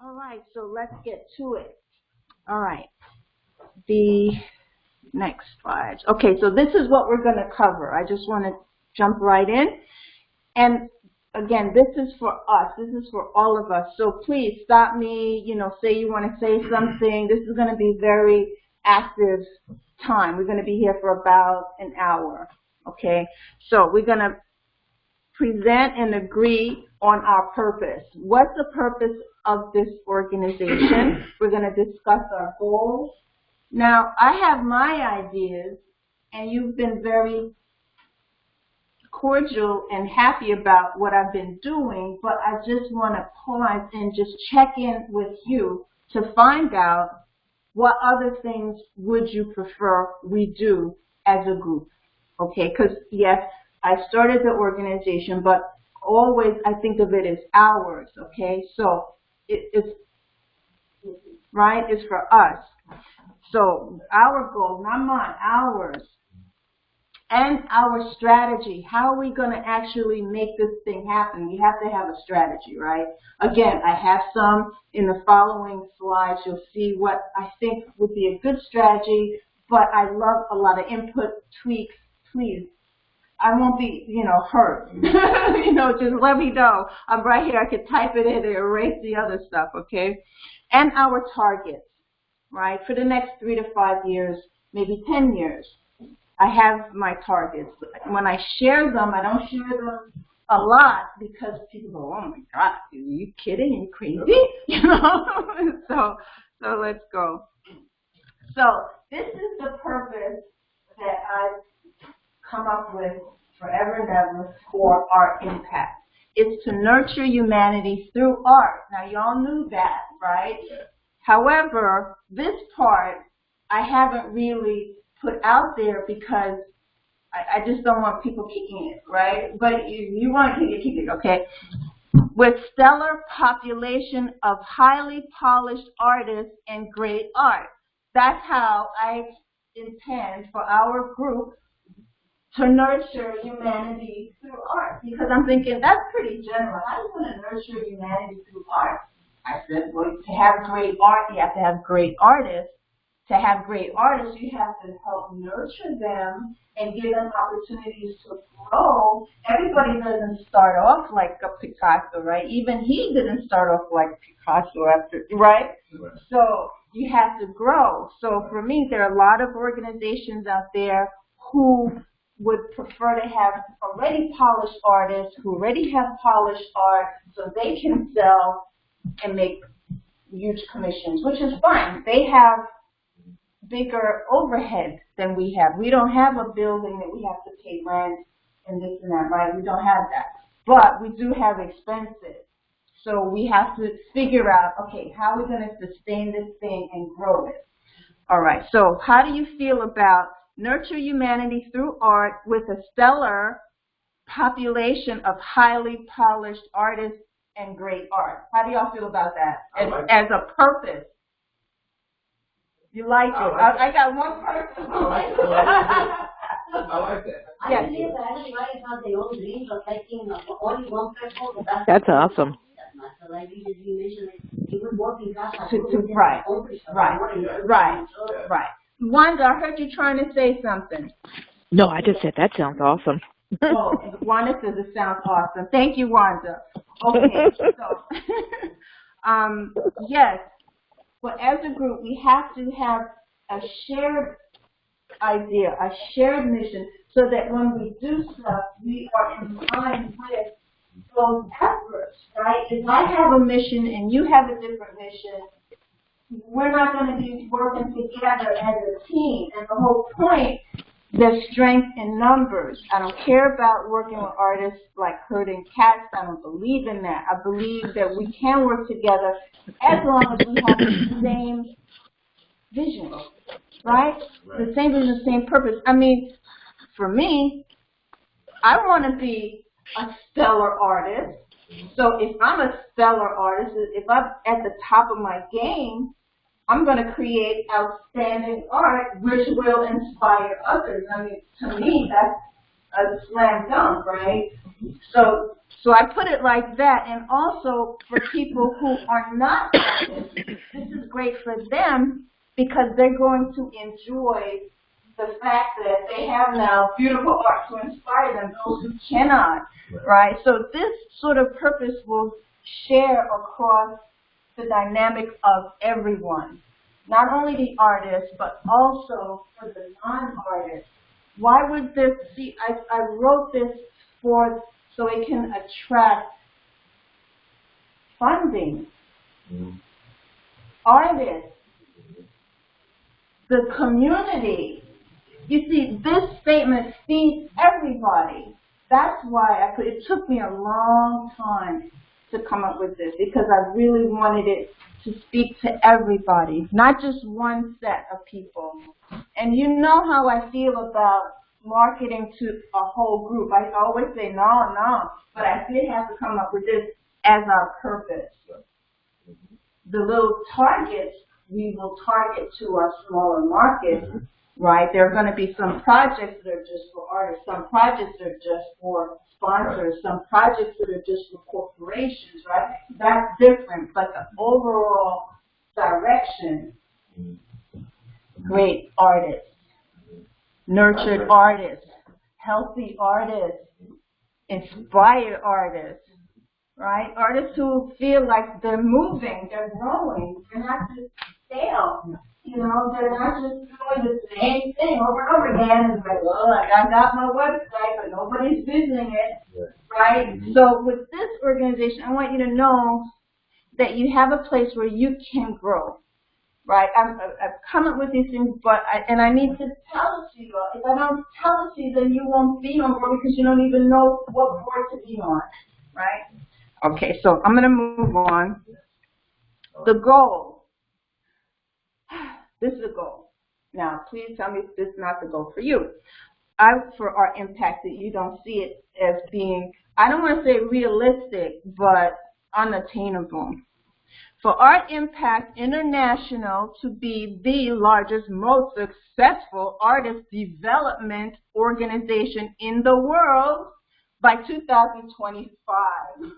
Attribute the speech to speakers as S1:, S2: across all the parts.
S1: All right, so let's get to it. All right, the next slide. Okay, so this is what we're going to cover. I just want to jump right in. And again, this is for us. This is for all of us. So please stop me, say you want to say something. This is going to be very active time. We're going to be here for about an hour. Okay, so we're going to present and agree on our purpose. What's the purpose of this organization? We're going to discuss our goals. Now, I have my ideas, and you've been very cordial and happy about what I've been doing, but I just want to pause and just check in with you to find out what other things would you prefer we do as a group. Okay, because yes, I started the organization, but always I think of it as ours, okay? So it's right, it's for us. So our goal, not mine, ours, and our strategy. How are we going to actually make this thing happen? We have to have a strategy, right? Again, I have some in the following slides. You'll see what I think would be a good strategy, but I love a lot of input, tweaks, please. I won't be, hurt. Just let me know. I'm right here. I can type it in and erase the other stuff, okay? And our targets, right? For the next 3 to 5 years, maybe 10 years. I have my targets. When I share them, I don't share them a lot because people go, oh my God, are you kidding? Are you crazy? So let's go. So this is the purpose that I've come up with forever and ever for Art Impact. It's to nurture humanity through art. Now, y'all knew that, right? However, this part I haven't really put out there because I just don't want people kicking it, right? But you want to kick it, okay? With stellar population of highly polished artists and great art. That's how I intend for our group to nurture humanity through art. Because I'm thinking, that's pretty general. How are you going to nurture humanity through art? I said, well, to have great art, you have to have great artists. To have great artists, you have to help nurture them and give them opportunities to grow. Everybody doesn't start off like a Picasso, right? Even he didn't start off like Picasso after, right? So you have to grow. So for me, there are a lot of organizations out there who would prefer to have already polished artists who already have polished art so they can sell and make huge commissions, which is fine. They have bigger overhead than we have. We don't have a building that we have to pay rent and this and that, right? We don't have that. But we do have expenses. So we have to figure out, okay, how are we going to sustain this thing and grow it? All right, so how do you feel about nurture humanity through art with a stellar population of highly polished artists and great art? How do y'all feel about that as a purpose? You like it? I got one person.
S2: I like that.
S1: Yes.
S3: I believe that everybody has their own dreams of liking only one person.
S4: That's awesome.
S3: So like you mentioned, it would work in class.
S1: Right. Wanda, I heard you trying to say something.
S4: No, I just said that sounds awesome.
S1: Oh, Wanda says it sounds awesome. Thank you, Wanda. Okay, so yes. But as a group, we have to have a shared idea, a shared mission, so that when we do stuff, we are in line with those efforts, right? If I have a mission and you have a different mission, we're not going to be working together as a team. And the whole point, there's strength in numbers. I don't care about working with artists like herding cats. I don't believe in that. I believe that we can work together as long as we have the same vision, right? The same vision, same purpose. I mean, for me, I want to be a stellar artist. So if I'm a stellar artist, if I'm at the top of my game, I'm going to create outstanding art which will inspire others. I mean, to me, that's a slam dunk, right? So So I put it like that, and also for people who are not artists, this is great for them because they're going to enjoy the fact that they have now beautiful art to inspire them, those who cannot, right? So this sort of purpose will share across the dynamic of everyone, not only the artists, but also for the non-artists. Why would this, see, I wrote this for, so it can attract funding, artists, the community. You see, this statement feeds everybody. That's why it took me a long time to come up with this, because I really wanted it to speak to everybody, not just one set of people. And you know how I feel about marketing to a whole group. I always say no, but I did have to come up with this as our purpose. The little targets we will target to our smaller markets, right? There are going to be some projects that are just for artists, some projects that are just for sponsors, some projects that are just for corporations, right? That's different, but the overall direction, great artists, nurtured artists, healthy artists, inspired artists, right? Artists who feel like they're moving, they're growing, they're not just stale. You know, they're not just doing the same thing over and over again. It's like, well, I got my website, but nobody's visiting it, right? So with this organization, I want you to know that you have a place where you can grow, right? I've come up with these things, but I need to tell it to you. If I don't tell it to you, then you won't be on board because you don't even know what board to be on, right? Okay, so I'm going to move on. The goal. This is a goal. Now, please tell me if this is not the goal for you. For our impact, that you don't see it as being, I don't want to say realistic, but unattainable. For Art Impact International to be the largest, most successful artist development organization in the world by 2025.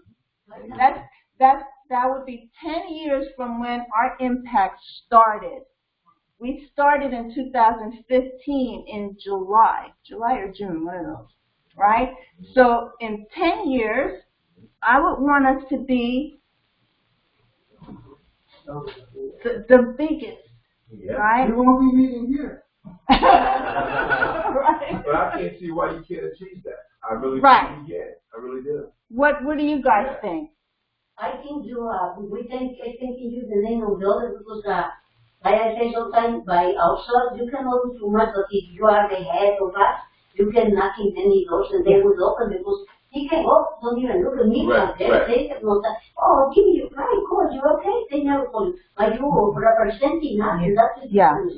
S1: That would be 10 years from when Art Impact started. We started in 2015 in July or June, one of those, right? So in 10 years, I would want us to be the biggest, right?
S2: We won't be meeting here.
S1: Right?
S2: But I can't see why you can't achieve that. I really think you can. I really do.
S1: What do you guys think?
S3: I think I can use the name of the other because, like I say sometimes, by ourselves, you can only do much, but if you are the head of us, you can knock in many doors and they will open because he can go, don't even look at me like that. They have no time. Oh, give me a cry, call you, okay? They never call you. But you representing us, and that's the difference.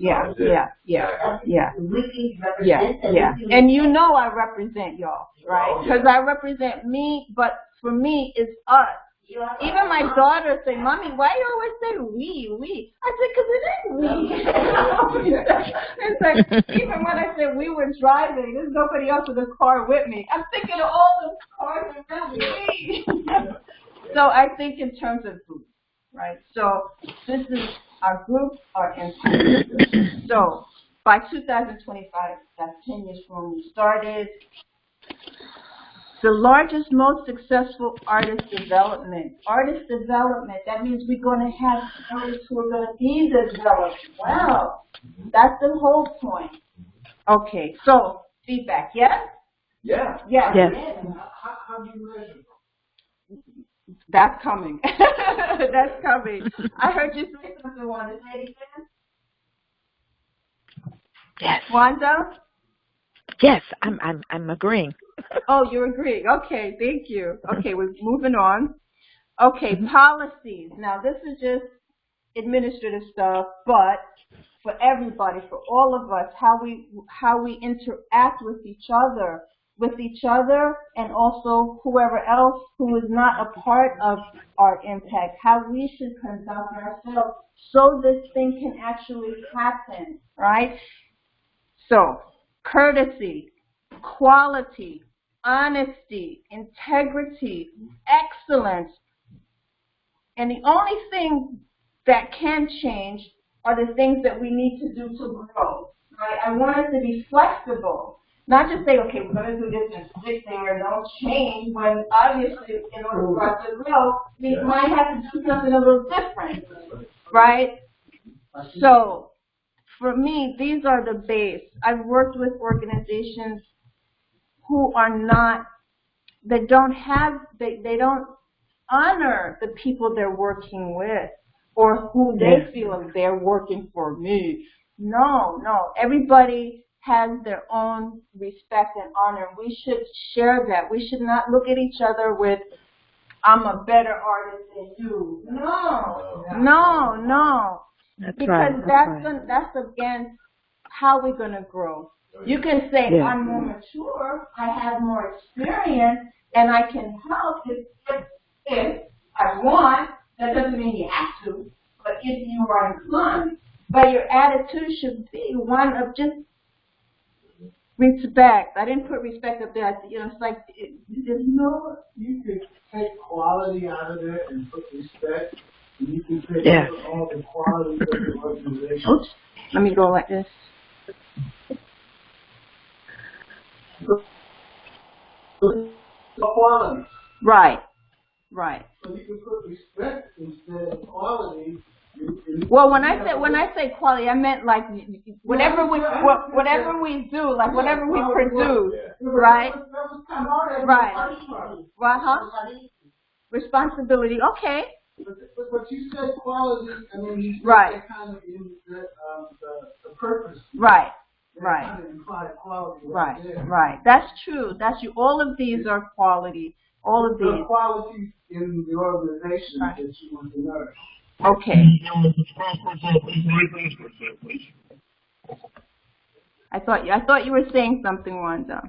S3: We represent
S1: And you know I represent y'all, right? Because I represent me, but for me, it's us. Even my daughter say, "Mommy, why you always say we?" I said, "Because it is we." It's like, even when I said we were driving, there's nobody else in the car with me. I'm thinking of all those cars around me. So I think in terms of group, right? So this is our group, our impact. So by 2025, that's 10 years from when we started. The largest, most successful artist development. Artist development, that means we're going to have artists who are going to be developed. Wow, that's the whole point. Okay, so feedback, yes?
S2: Yeah.
S1: Yes.
S2: How do you measure?
S1: That's coming. That's coming. I heard you say something, Wanda. Say it again.
S4: Yes.
S1: Wanda?
S4: Yes, I'm agreeing.
S1: Oh, you're agreeing. Okay, thank you. Okay, we're moving on. Okay, policies. Now, this is just administrative stuff, but for everybody, for all of us, how we interact with each other, and also whoever else who is not a part of our impact, how we should conduct ourselves so this thing can actually happen, right? So, courtesy, quality, honesty, integrity, excellence. And the only thing that can change are the things that we need to do to grow. Right? I want us to be flexible. Not just say, okay, we're going to do this and sit there and don't change, when obviously in order for us to grow, we might have to do something a little different. Right? So, for me, these are the base. I've worked with organizations who are not, they don't honor the people they're working with or who they feel they're working for me. No. Everybody has their own respect and honor. We should share that. We should not look at each other with, I'm a better artist than you. No.
S4: That's
S1: because
S4: right.
S1: that's against how we're going to grow. You can say, I'm more mature, I have more experience, and I can help if I want. That doesn't mean you have to, but if you are inclined. But your attitude should be one of just respect. I didn't put respect up there. It's like, there's no...
S2: You can take quality out of it and put respect. And you can take all the qualities of the organization.
S1: Oops. Let me go like this.
S2: Quality.
S1: Right.
S2: So you can put respect instead of quality.
S1: Well, when I say quality, I meant like whatever we do, like whatever we produce, right? Right. Responsibility. Okay.
S2: But you said quality, and then you said that kind of in the purpose.
S1: Right.
S2: Kind of implied quality.
S1: Right. That's true. All of these are quality. All of these.
S2: The qualities in the organization that you want to learn.
S1: Okay. I thought you were saying something, Wanda.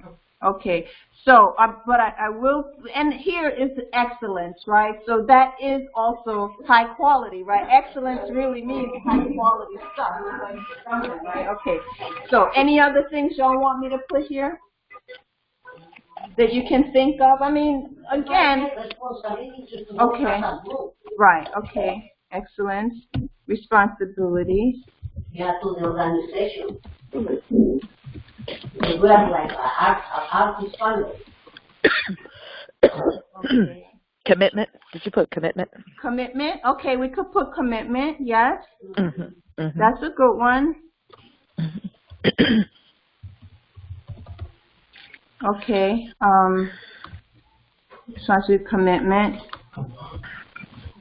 S1: Okay. So, but I will, and here is excellence, right? So that is also high quality, right? Excellence really means high quality stuff, right? Okay. So, any other things y'all want me to put here that you can think of? I mean, again. Okay. Right. Okay. Excellence, responsibility.
S3: Yeah, to the organization. We are like artist family.
S1: Okay.
S4: Commitment. Did you put commitment?
S1: Commitment. Okay, we could put commitment. Yes.
S4: Mm-hmm.
S1: That's a good one. Okay. So commitment.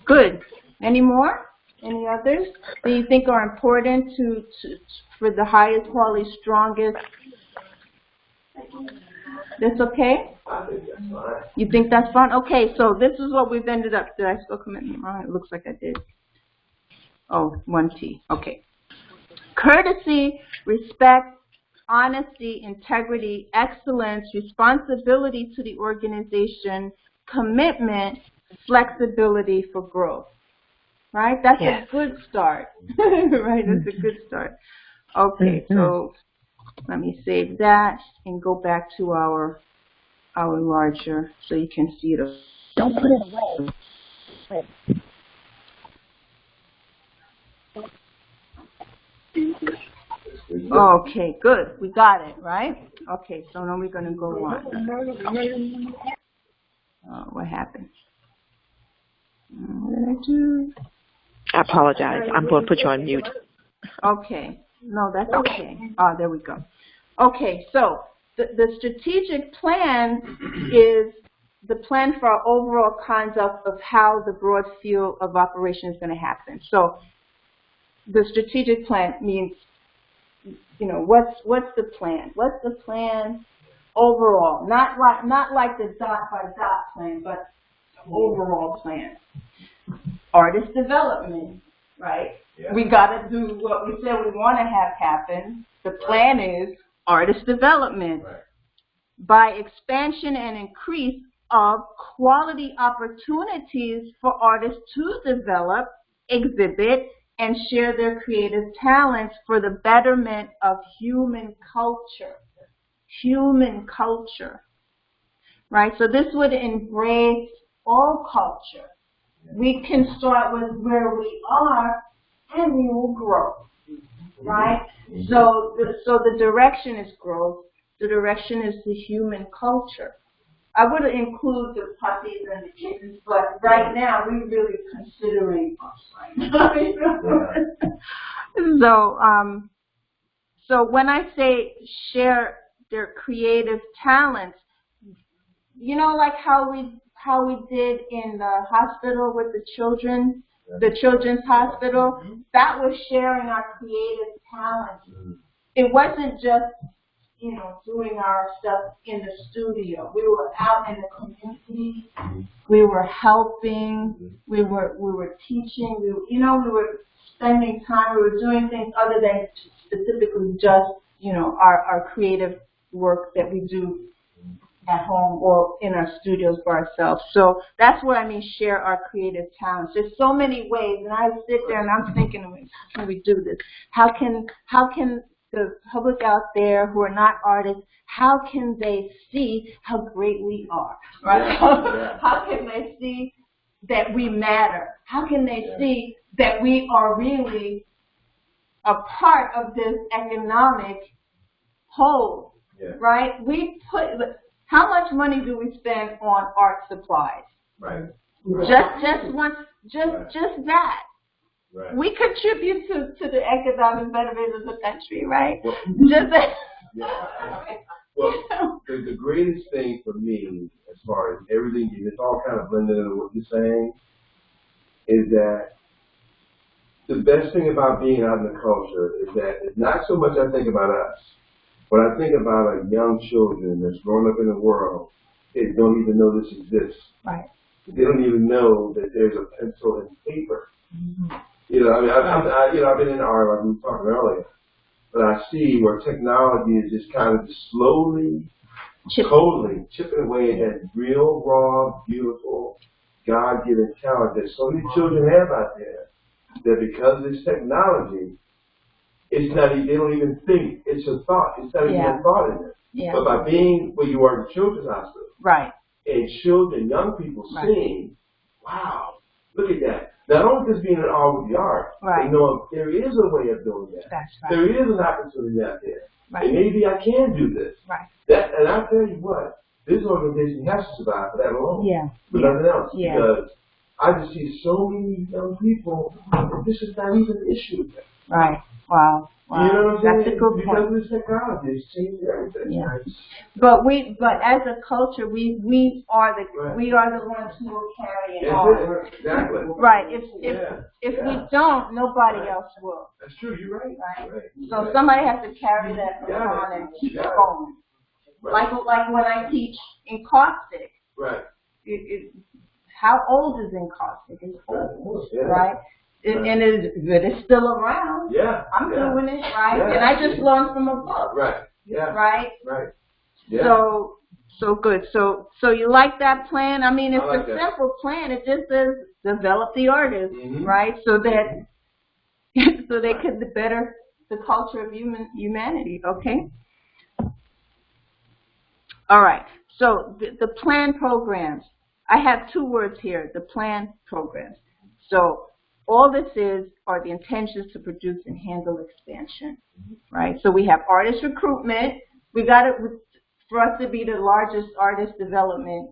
S1: Good. Any more? Any others that you think are important for the highest quality, strongest? That's okay?
S2: I think that's fine.
S1: You think that's fine? Okay, so this is what we've ended up. Did I spell commitment wrong? It looks like I did. Oh, 1T. Okay. Courtesy, respect, honesty, integrity, excellence, responsibility to the organization, commitment, flexibility for growth. Right? That's a good start. Right? That's a good start. Okay, so let me save that and go back to our larger so you can see it.
S4: Don't put it away.
S1: Okay, good. We got it, right? Okay, so now we're going to go on. What happened? What did I do?
S4: I apologize. I'm going to put you on mute.
S1: Okay. No, that's okay. Ah, there we go. Okay, so the strategic plan is the plan for our overall conduct of how the broad field of operation is going to happen. So the strategic plan means, what's the plan? What's the plan overall? Not like the dot by dot plan, but overall plan. Artist development, right? Yeah. We got to do what we said we want to have happen. The plan is artist development. Right. By expansion and increase of quality opportunities for artists to develop, exhibit, and share their creative talents for the betterment of human culture. Human culture. right? So this would embrace all culture. We can start with where we are, and we will grow, right? So the direction is growth. The direction is the human culture. I would include the puppies and the kittens, but right now we're really considering us right now. So when I say share their creative talents, you know, like how we did in the hospital with the children, the children's hospital, that was sharing our creative talents. It wasn't just, you know, doing our stuff in the studio. We were out in the community. We were helping. We were teaching. We were spending time. We were doing things other than specifically just, you know, our creative work that we do at home or in our studios for ourselves. So that's what I mean, share our creative talents. There's so many ways, and I sit there and I'm thinking, how can we do this? How can the public out there who are not artists, how can they see how great we are, right? How can they see that we matter? How can they see that we are really a part of this economic whole, right? How much money do we spend on art supplies?
S5: Right.
S1: Just that.
S5: Right.
S1: We contribute to the economic betterment of the country, right?
S5: Well,
S1: just that.
S5: Well, the greatest thing for me, as far as everything, and it's all kind of blended into what you're saying, is that the best thing about being out in the culture is that it's not so much I think about us, but I think about our young children that's growing up in the world. They don't even know this exists.
S1: Right.
S5: They don't even know that there's a pencil and paper. You know, I mean, I've been in art, like we were talking earlier, but I see where technology is just kind of slowly, totally chipping away at that real, raw, beautiful, God-given talent that so many children have out there. That because of this technology, it's not. They don't even think it's a thought. It's not even a thought in it.
S1: Yeah.
S5: But by being where you are at the children's hospital,
S1: right,
S5: and children, young people seeing, wow, look at that. Not only just being in awe with the art, but knowing there is a way of doing that.
S1: That's right.
S5: There is an opportunity out there.
S1: Right.
S5: And maybe I can do this.
S1: Right.
S5: And I'll tell you what, this organization has to survive for that alone.
S1: Yeah.
S5: For nothing else.
S1: Yeah.
S5: Because I just see so many young people, and this is not even an issue.
S1: Right. Wow.
S5: You know what I'm saying?
S1: That's a good
S5: because
S1: point.
S5: of this technology, it's changed everything.
S1: Yeah.
S5: Right?
S1: But as a culture, we are the ones who will carry it on.
S5: Exactly.
S1: Right. If we don't, nobody else will.
S5: That's true. You're right.
S1: Right. So somebody has to carry that on and keep it going. Right. Like when I teach in caustic.
S5: Right.
S1: How old is encaustic? It's old, right? And it's still around.
S5: Yeah.
S1: I'm doing it, right?
S5: Yeah.
S1: And I just learned from a book.
S5: Right. Yeah.
S1: Right?
S5: Right. Yeah.
S1: So good. So you like that plan? I mean, it's
S5: like
S1: a simple plan. It just says develop the artist, right? So that they could better the culture of humanity. Okay. All right. So the plan programs. I have two words here, the plan programs. So all this are the intentions to produce and handle expansion, right? So we have artist recruitment. We got it, for us to be the largest artist development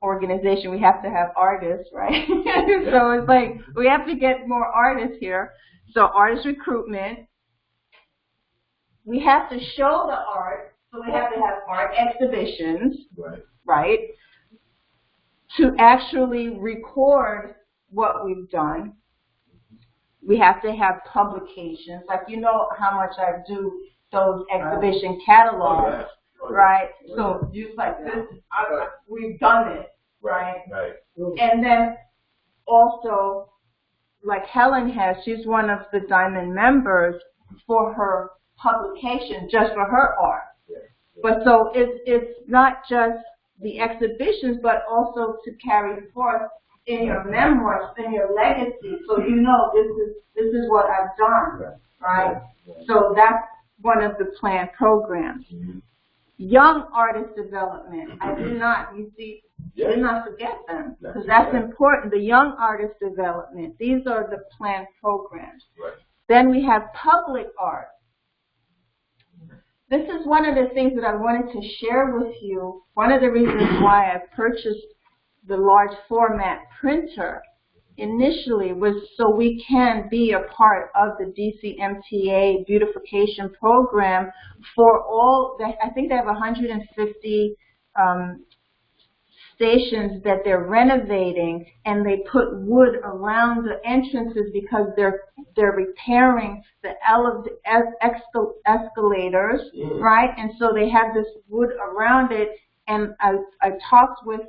S1: organization, we have to have artists, right? So it's like, we have to get more artists here. So artist recruitment. We have to show the art, so we have to have art exhibitions, right? To actually record what we've done, we have to have publications. Like, you know how much I do those exhibition catalogs, right? So just like this, we've done it, right? And then also, like Helen has, she's one of the Diamond members for her publication, just for her art. But so it's not just the exhibitions, but also to carry forth in your memoirs, in your legacy, so you know this is what I've done, right? So that's one of the planned programs. Young artist development. I did not, you see, did not forget them, because that's important. The young artist development. These are the planned programs.
S5: Right.
S1: Then we have public art. This is one of the things that I wanted to share with you. One of the reasons why I purchased the large format printer initially was so we can be a part of the DCMTA beautification program for all, I think they have 150 stations that they're renovating, and they put wood around the entrances because they're repairing the escalators, right? And so they have this wood around it. And I talked with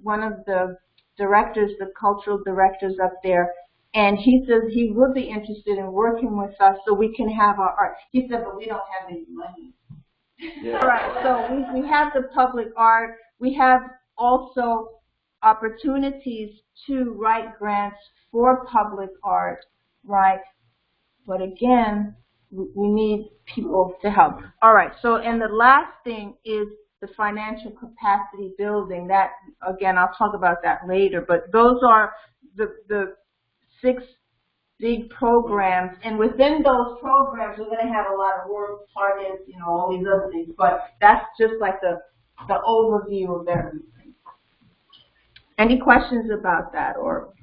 S1: one of the directors, the cultural directors up there, and he says he would be interested in working with us so we can have our art. He said, but we don't have any money.
S5: Yeah.
S1: All right, so we have the public art. We have also opportunities to write grants for public art, right? But again, we need people to help. All right, so and the last thing is the financial capacity building. That, again, I'll talk about that later, but those are the 6 big programs, and within those programs, we're going to have a lot of work targets, you know, all these other things, but that's just like the overview of everything. Any questions about that? Or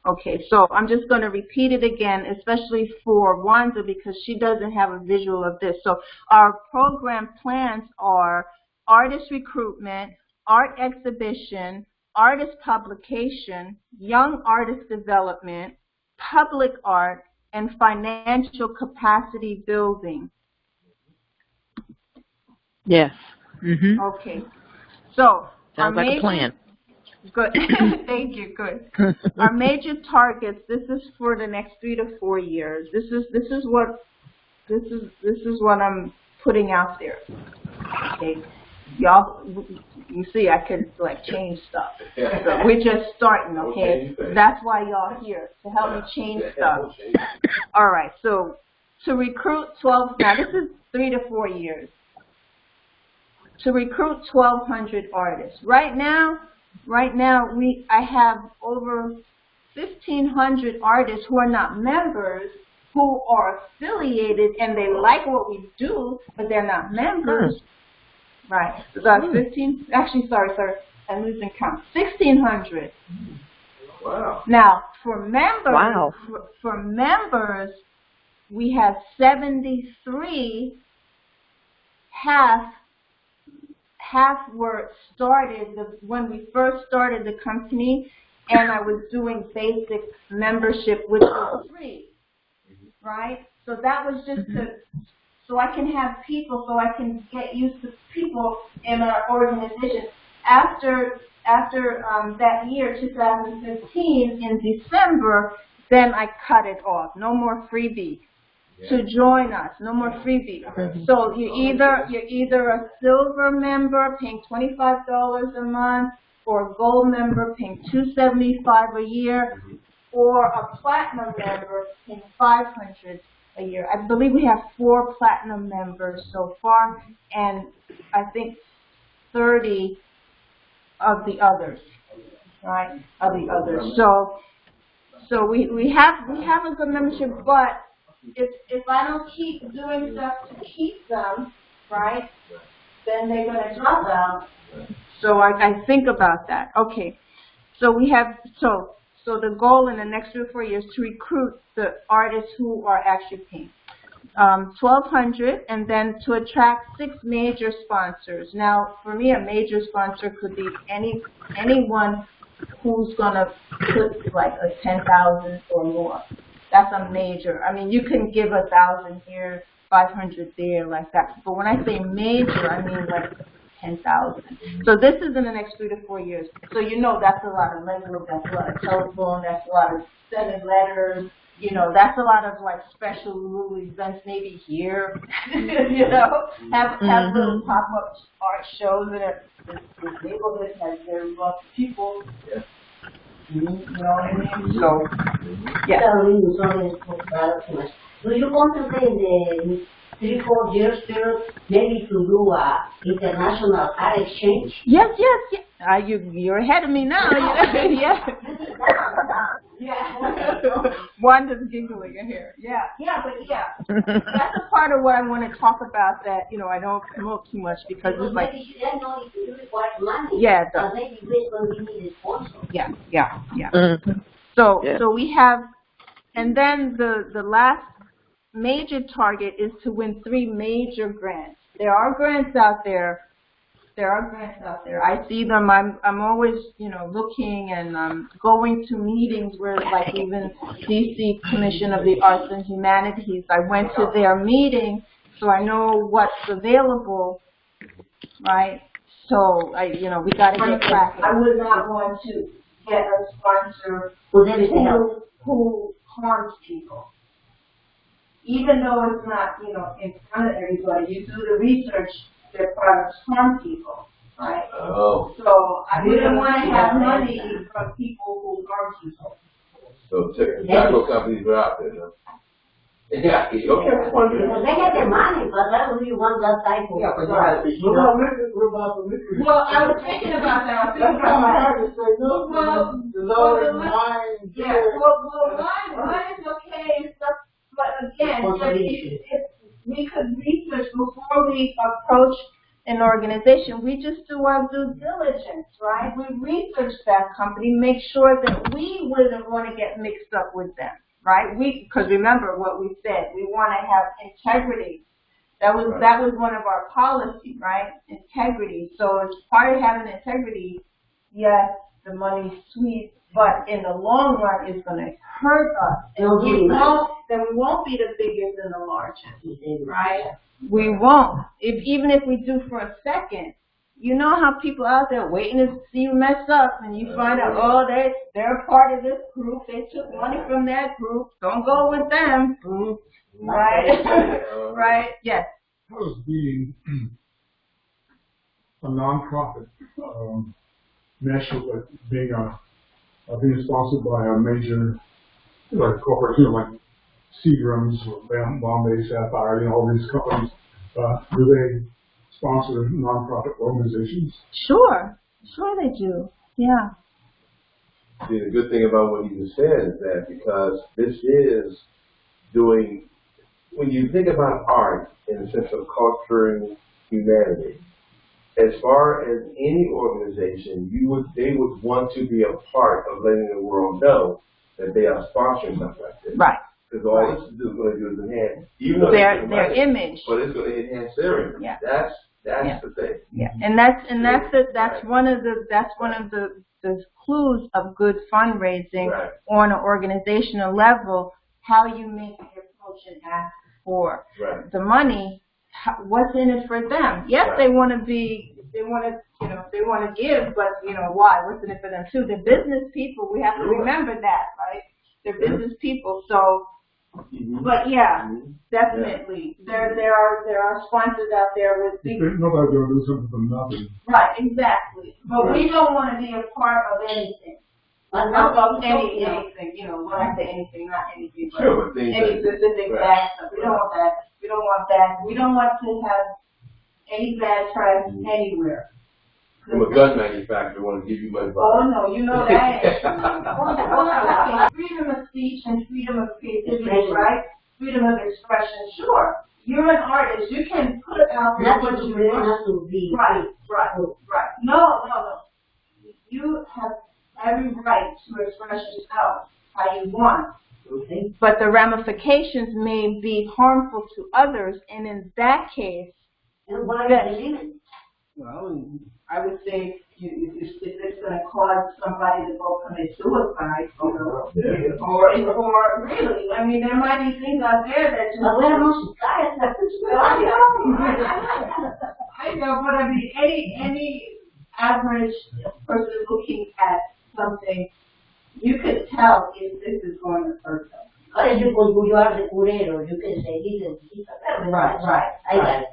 S1: okay, so I'm just going to repeat it again, especially for Wanda, because she doesn't have a visual of this. So our program plans are artist recruitment, art exhibition, artist publication, young artist development, public art, and financial capacity building.
S4: Yes. Mm-hmm.
S1: Okay. So
S4: sounds like a plan.
S1: Good. Thank you. Good. Our major targets. This is for the next 3 to 4 years. This is what I'm putting out there. Okay. Y'all, you see, I could like change stuff. So we're just starting. Okay. That's why y'all here, to help me change stuff. All right. So to recruit 12. Now this is 3 to 4 years. To recruit 1,200 artists. Right now, I have over 1,500 artists who are not members, who are affiliated, and they like what we do, but they're not members. Right. So about 15. Actually, sorry, I'm losing count. 1,600.
S5: Wow.
S1: Now, for members, for members, we have 73. Half were started when we first started the company, and I was doing basic membership, which was free, right? So that was just so I can have people, so I can get used to people in our organization. After that year, 2015, in December, then I cut it off. No more freebie. To join us, no more freebie. So you're either a silver member paying $25 a month, or a gold member paying $275 a year, or a platinum member paying $500 a year. I believe we have 4 platinum members so far, and I think 30 of the others, right? Of the others. So we have a good membership, but if I don't keep doing stuff to keep them, right, then they're going to drop out. So I think about that. Okay. So we have so the goal in the next 3 or 4 years to recruit the artists who are actually paying. 1,200, and then to attract 6 major sponsors. Now, for me, a major sponsor could be anyone who's gonna put like a 10,000 or more. That's a major. I mean, you can give 1,000 here, 500 there, like that. But when I say major, I mean like 10,000. So this is in the next 3 to 4 years. So you know that's a lot of legwork, that's a lot of telephone, that's a lot of sending letters. You know, that's a lot of like special little events, maybe here. You know, have little pop-up art shows in it. This neighborhood has very rough people.
S5: Yeah.
S1: You know what I mean? So, yeah.
S3: Do you contemplate in the 3-4 years period maybe to do a international art exchange?
S1: Yes. You're ahead of me now. Yeah. Yeah. Wanda's giggling in here. That's a part of what I want to talk about that, I don't promote too much because it's like.
S3: Maybe you don't know if you require money.
S1: Yeah.
S3: But maybe we're going to need a sponsor.
S1: Yeah.
S4: Mm-hmm.
S1: So we have, and then the last major target is to win 3 major grants. There are grants out there. I see them. I'm always, looking and going to meetings where, like, even DC Commission of the Arts and Humanities. I went to their meeting, so I know what's available, right? So we got to get back. I would not want to get a sponsor who harms people. Even though it's not, in front of everybody, you do the research, their products harm people, right?
S5: Oh.
S1: So I wouldn't want to have money from people who harm people.
S5: So tobacco companies are out there, huh? Yeah, okay,
S3: Because they get the money, but I really want that type of.
S2: Yeah, but what about the liquor?
S1: Well, I was thinking about that.
S2: That's kind of hard to say no. The Lord wine.
S1: Yeah, wine is okay and stuff, but again, if we could research before we approach an organization, we just do our due diligence, right? We research that company, make sure that we wouldn't want to get mixed up with them, right? Because remember what we said, we want to have integrity. That was one of our policies, right? Integrity. So as part of having integrity, yes, the money's sweet, but in the long run, it's going to hurt us. And we won't be the biggest and the largest, right? We won't. Even if we do for a second, you know how people out there waiting to see you mess up, and you find out, they're part of this group. They took money from that group. Don't go with them, right? Right? Yes.
S6: How is being a nonprofit mesh with being sponsored by a major corporation like Seagram's or Bombay Sapphire, all these companies, do they sponsor nonprofit organizations?
S1: Sure they do. Yeah.
S5: See, the good thing about what you just said is that because this is doing, when you think about art in the sense of culturing humanity, as far as any organization, they would want to be a part of letting the world know that they are sponsoring something like this.
S1: Right.
S5: Because all this is going to do is enhance, even though
S1: their image.
S5: But it's going to enhance their image.
S1: Yeah.
S5: That's the thing.
S1: Yeah, and that's one of the clues of good fundraising on an organizational level. How you make the approach and ask for the money. What's in it for them? Yes, they want to give, but why? What's in it for them too? They're business people. We have to remember that, right? They're business people. So, but yeah, definitely, there are sponsors out there with big.
S6: Nobody's going to do something for nothing.
S1: Right, exactly. But we don't want to be a part of anything. Not about anything, when I say anything, not anything, but any specific bad stuff. We don't want that. We don't want that. We don't want to have any bad press anywhere.
S5: From a gun manufacturer want to give you money.
S1: Oh no, you know that. Freedom of speech and freedom of creativity, right? Freedom of expression, sure. You're an artist. You can put out what you want. Right. No. You have every right to express yourself how you want. Okay. But the ramifications may be harmful to others, and in that case, well, I would say if it's going to cause somebody to go commit suicide, or really, I mean, there might be things out there that just. I know, but I mean, any average person looking at something, you could tell if this is going to hurt them.
S3: You are the curero, you can say he's a
S1: Right.
S3: I got it.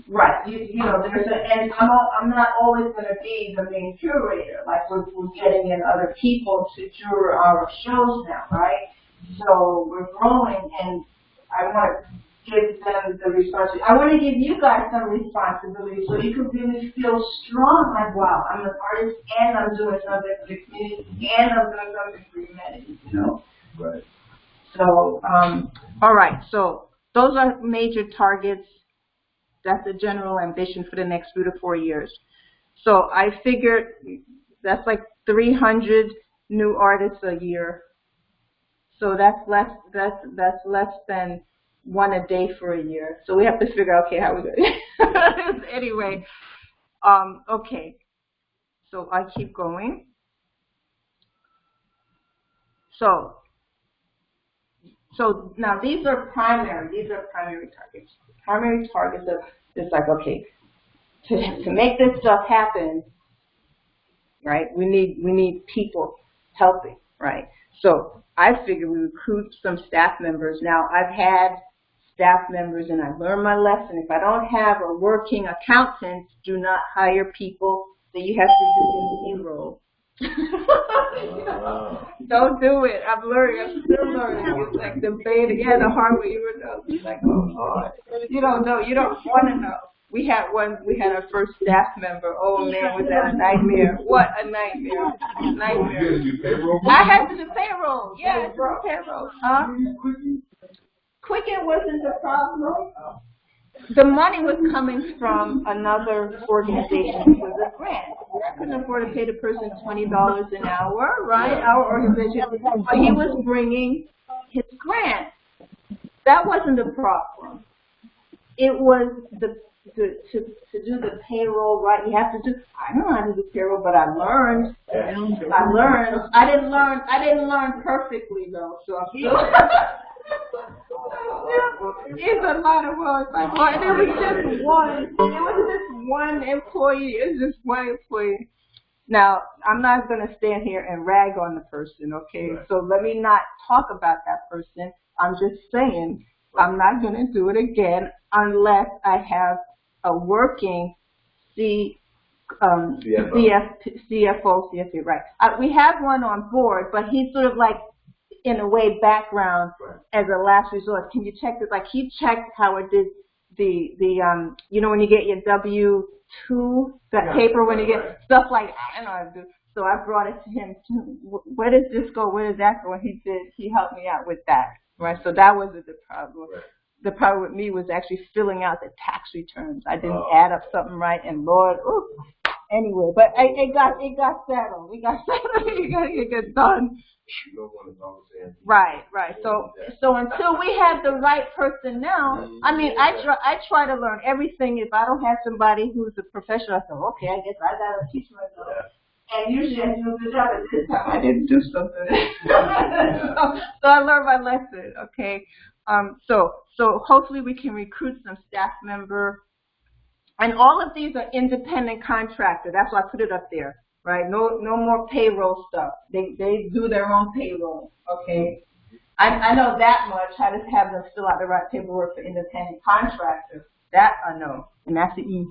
S1: Right. And I'm not always going to be the main curator. Like we're getting in other people to juror our shows now, right? So we're growing, and I want to give them the responsibility. I want to give you guys some responsibility so you can really feel strong, like, wow, I'm an artist, and I'm doing something for the community, and I'm doing something for humanity, you know?
S5: Right.
S1: So, all right, so those are major targets. That's the general ambition for the next 3 to 4 years. So I figured that's like 300 new artists a year. So that's less than one a day for a year. So we have to figure out, okay, how we do it. Anyway, okay. So I keep going. So now these are primary targets. Primary targets are just like, okay, to make this stuff happen, right? We need people helping, right? So I figured we recruit some staff members. Now I've had staff members and I've learned my lesson. If I don't have a working accountant, do not hire people that you have to do in payroll. Don't do it. I'm learning. I'm still learning. It's like the hard way. You know, it's like, oh Lord, you don't know. You don't want to know. We had our first staff member. Oh man, was that a nightmare? What a nightmare! Nightmare. I had to do payroll. Yeah, payroll. Quicken wasn't the problem. The money was coming from another organization. It was a grant. I couldn't afford to pay the person $20 an hour, right? Our organization, but he was bringing his grant. That wasn't the problem. It was to do the payroll, right? You have to do. I don't know how to do payroll, but I learned. I didn't learn perfectly though. So it's a lot of work. And it was just one. It was just one employee. It's just one employee. Now, I'm not going to stand here and rag on the person, okay? Right. So let me not talk about that person. I'm just saying I'm not going to do it again unless I have a working CFO, CFA, right? We have one on board, but he's sort of like, in a way, background as a last resort. Can you check this? Like he checked how it did the you know, when you get your W-2, that paper, when you get stuff like, I don't know how to do. So I brought it to him. Where does this go? Where does that go? And he helped me out with that, right? So that wasn't the problem. Right. The problem with me was actually filling out the tax returns. I didn't add up something right, and Lord, ooh. Anyway, but it got settled. We got settled. It got done. Right. So until we have the right personnel, I mean, I try to learn everything. If I don't have somebody who's a professional, I say, okay, I guess I gotta teach myself. And usually I do a good job. At this time, I didn't do so good. so I learned my lesson. Okay. So hopefully we can recruit some staff member. And all of these are independent contractors. That's why I put it up there, right? No more payroll stuff. They do their own payroll, okay? I know that much, how to have them fill out the right paperwork for independent contractors. That I know, and that's easy.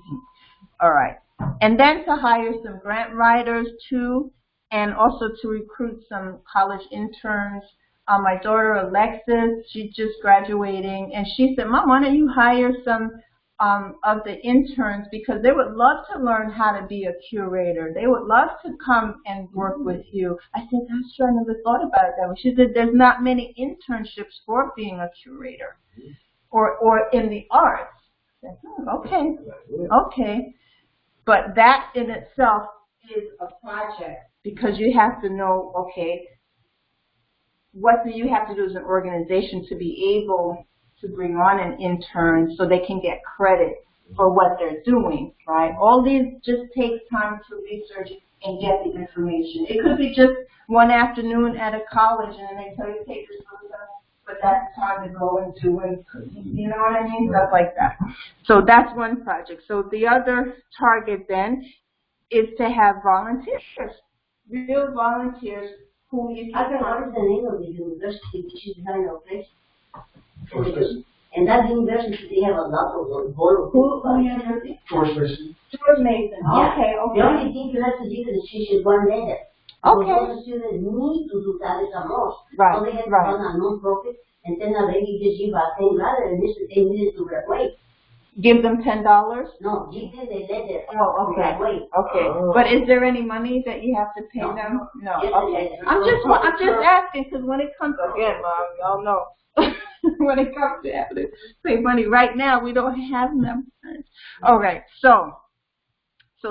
S1: All right. And then to hire some grant writers, too, and also to recruit some college interns. My daughter, Alexis, she's just graduating, and she said, Mom, why don't you hire some of the interns, because they would love to learn how to be a curator. They would love to come and work with you. I said, that's true. I never thought about it that way. She said, there's not many internships for being a curator or in the arts. I said, okay. But that in itself is a project, because you have to know, okay, what do you have to do as an organization to be able to bring on an intern so they can get credit for what they're doing, right? All these just takes time to research and get the information. It could be just one afternoon at a college and then they tell you to take your stuff, but that's time to go and do it. You know what I mean? Stuff like that. So that's one project. So the other target then is to have volunteers, real volunteers who you can.
S3: What is the name of the university which is behind our place? And that university, they have a lot of volunteers.
S1: Who university?
S6: George Mason.
S1: George Mason.
S3: Yeah.
S1: Okay.
S3: The only thing you have to do is you should one letter.
S1: Okay.
S3: Those students need to do that as a most.
S1: Right,
S3: So they have to
S1: right.
S3: run a non-profit and then a lady just give a $10 and this they needed to graduate.
S1: Give them $10?
S3: No, give them the letter
S1: Oh,
S3: to
S1: okay.
S3: graduate.
S1: Okay.
S5: Oh.
S1: But is there any money that you have to pay
S3: No.
S1: them? No.
S3: Yes,
S1: Okay.
S3: yes.
S1: I'm just asking because when it comes again, Mom, y'all know. When it comes to having to pay money right now, we don't have them. All right. So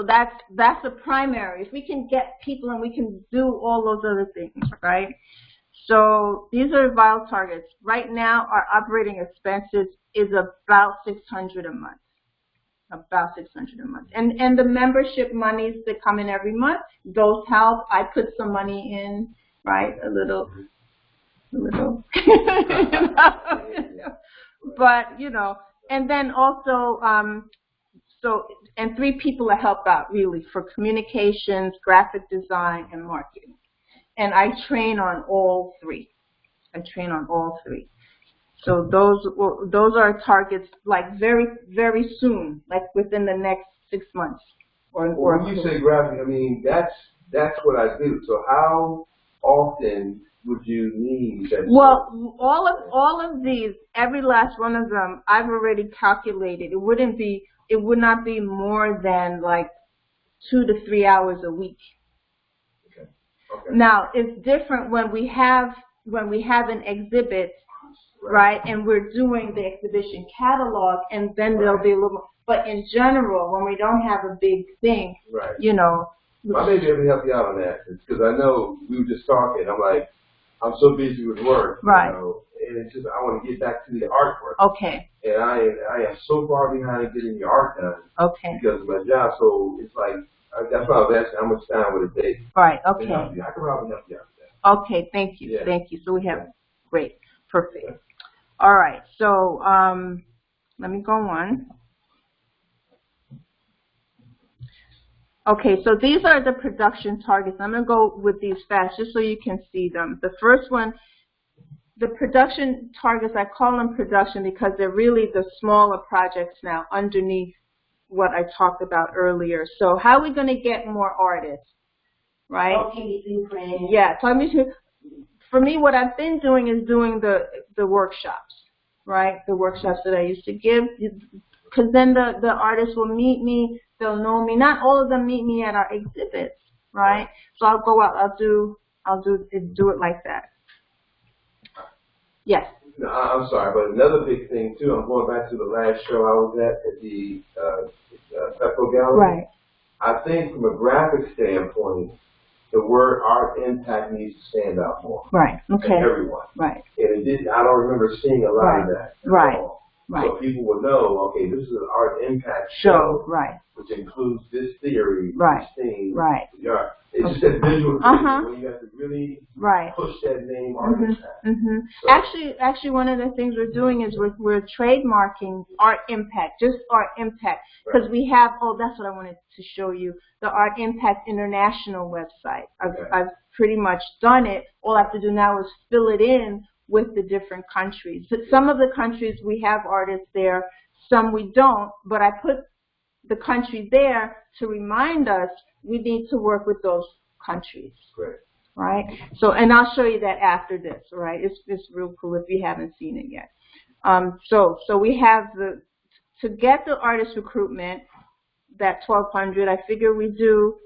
S1: that's the primary. If we can get people and we can do all those other things, right? So these are vital targets. Right now, our operating expenses is about $600 a month. About $600 a month. And the membership monies that come in every month, those help. I put some money in, right? A little. But, you know, and then also, and 3 people that help out really for communications, graphic design, and marketing. And I train on all 3. So those are targets like very, very soon, like within the next 6 months.
S5: Well, when you say graphic, I mean, that's what I do. So how often would you need that?
S1: Well, all of these, every last one of them, I've already calculated. It would not be more than like 2 to 3 hours a week.
S5: Okay.
S1: Now, it's different when we have an exhibit, right? And we're doing the exhibition catalog, and then there'll be a little more. But in general, when we don't have a big thing,
S5: right.
S1: You know.
S5: I may be able to help you out on that because I know we were just talking. I'm like, I'm so busy with work,
S1: right.
S5: You know, and it's just I want to get back to the artwork.
S1: Okay.
S5: And I am so far behind getting the art done.
S1: Okay.
S5: Because of my job, so it's like that's why I was asking how much time would it take.
S1: Right. Okay.
S5: I can probably help you out with that.
S1: Okay. Thank you.
S5: Yeah.
S1: Thank you. So we have great, perfect. Yeah. All right. So let me go on. Okay, so these are the production targets. I'm going to go with these fast just so you can see them. The first one, the production targets, I call them production because they're really the smaller projects now underneath what I talked about earlier. So how are we going to get more artists, right?
S3: Okay,
S1: yeah, so for me, what I've been doing is doing the workshops, right? The workshops that I used to give, because then the artists will meet me. They'll know me. Not all of them meet me at our exhibits, right? So I'll go out. I'll do it like that. Yes.
S5: No, I'm sorry, but another big thing too. I'm going back to the last show I was at the Pepco Gallery.
S1: Right.
S5: I think from a graphic standpoint, the word art impact needs to stand out more.
S1: Right. Okay.
S5: And everyone.
S1: Right.
S5: And it did. I don't remember seeing a lot of that.
S1: Right.
S5: Right. So people will know, okay, this is an art impact
S1: show, right?
S5: Which includes this theory,
S1: right?
S5: This theme,
S1: right?
S5: The art. It's just that visual thing when you have to really push that name art impact.
S1: Mm-hmm. So, actually, one of the things we're doing is we're trademarking art impact, just art impact, because we have. Oh, that's what I wanted to show you. The Art Impact International website. I've pretty much done it. All I have to do now is fill it in with the different countries. Some of the countries we have artists there, some we don't, but I put the country there to remind us we need to work with those countries.
S5: Great.
S1: Right? So, and I'll show you that after this, right? It's real cool if you haven't seen it yet. So we have to get the artist recruitment, that 1,200, I figure we do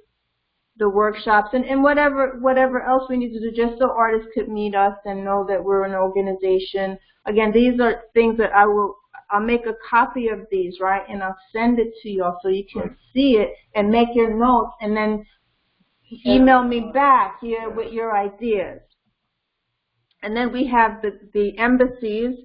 S1: the workshops and whatever else we need to do just so artists could meet us and know that we're an organization. Again, these are things that I'll make a copy of these, right, and I'll send it to y'all so you can see it and make your notes and then email me back here with your ideas. And then we have the embassies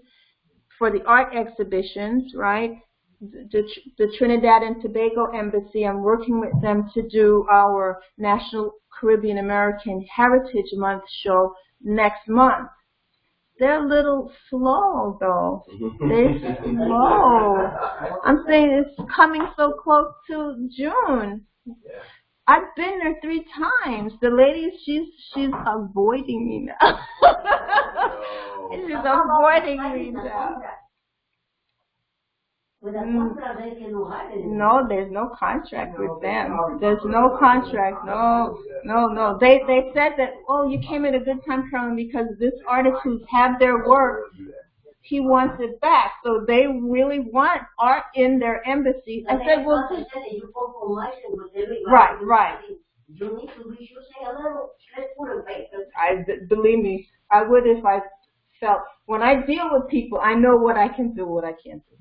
S1: for the art exhibitions, right? The Trinidad and Tobago Embassy, I'm working with them to do our National Caribbean American Heritage Month show next month. They're a little slow, though. They're slow. I'm saying it's coming so close to June. I've been there 3 times. The lady, she's avoiding me now. She's avoiding me now.
S3: With a contract, they can no hire anymore.
S1: No, there's no contract with them. There's no contract. No. They said that, oh, you came at a good time, Carolyn, because this artist who's had their work, he wants it back. So they really want art in their embassy. I said, well, right.
S3: You need to be using a little stressful paper.
S1: Believe me, I would if I felt, when I deal with people, I know what I can do, what I can't do.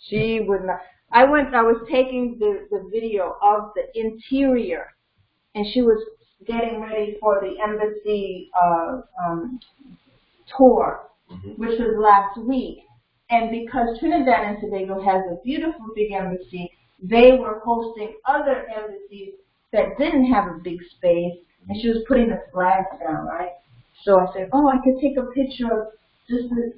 S1: She would not. I was taking the video of the interior, and she was getting ready for the embassy tour, which was last week. And because Trinidad and Tobago has a beautiful big embassy, they were hosting other embassies that didn't have a big space, and she was putting the flags down, right? So I said, oh, I could take a picture of just the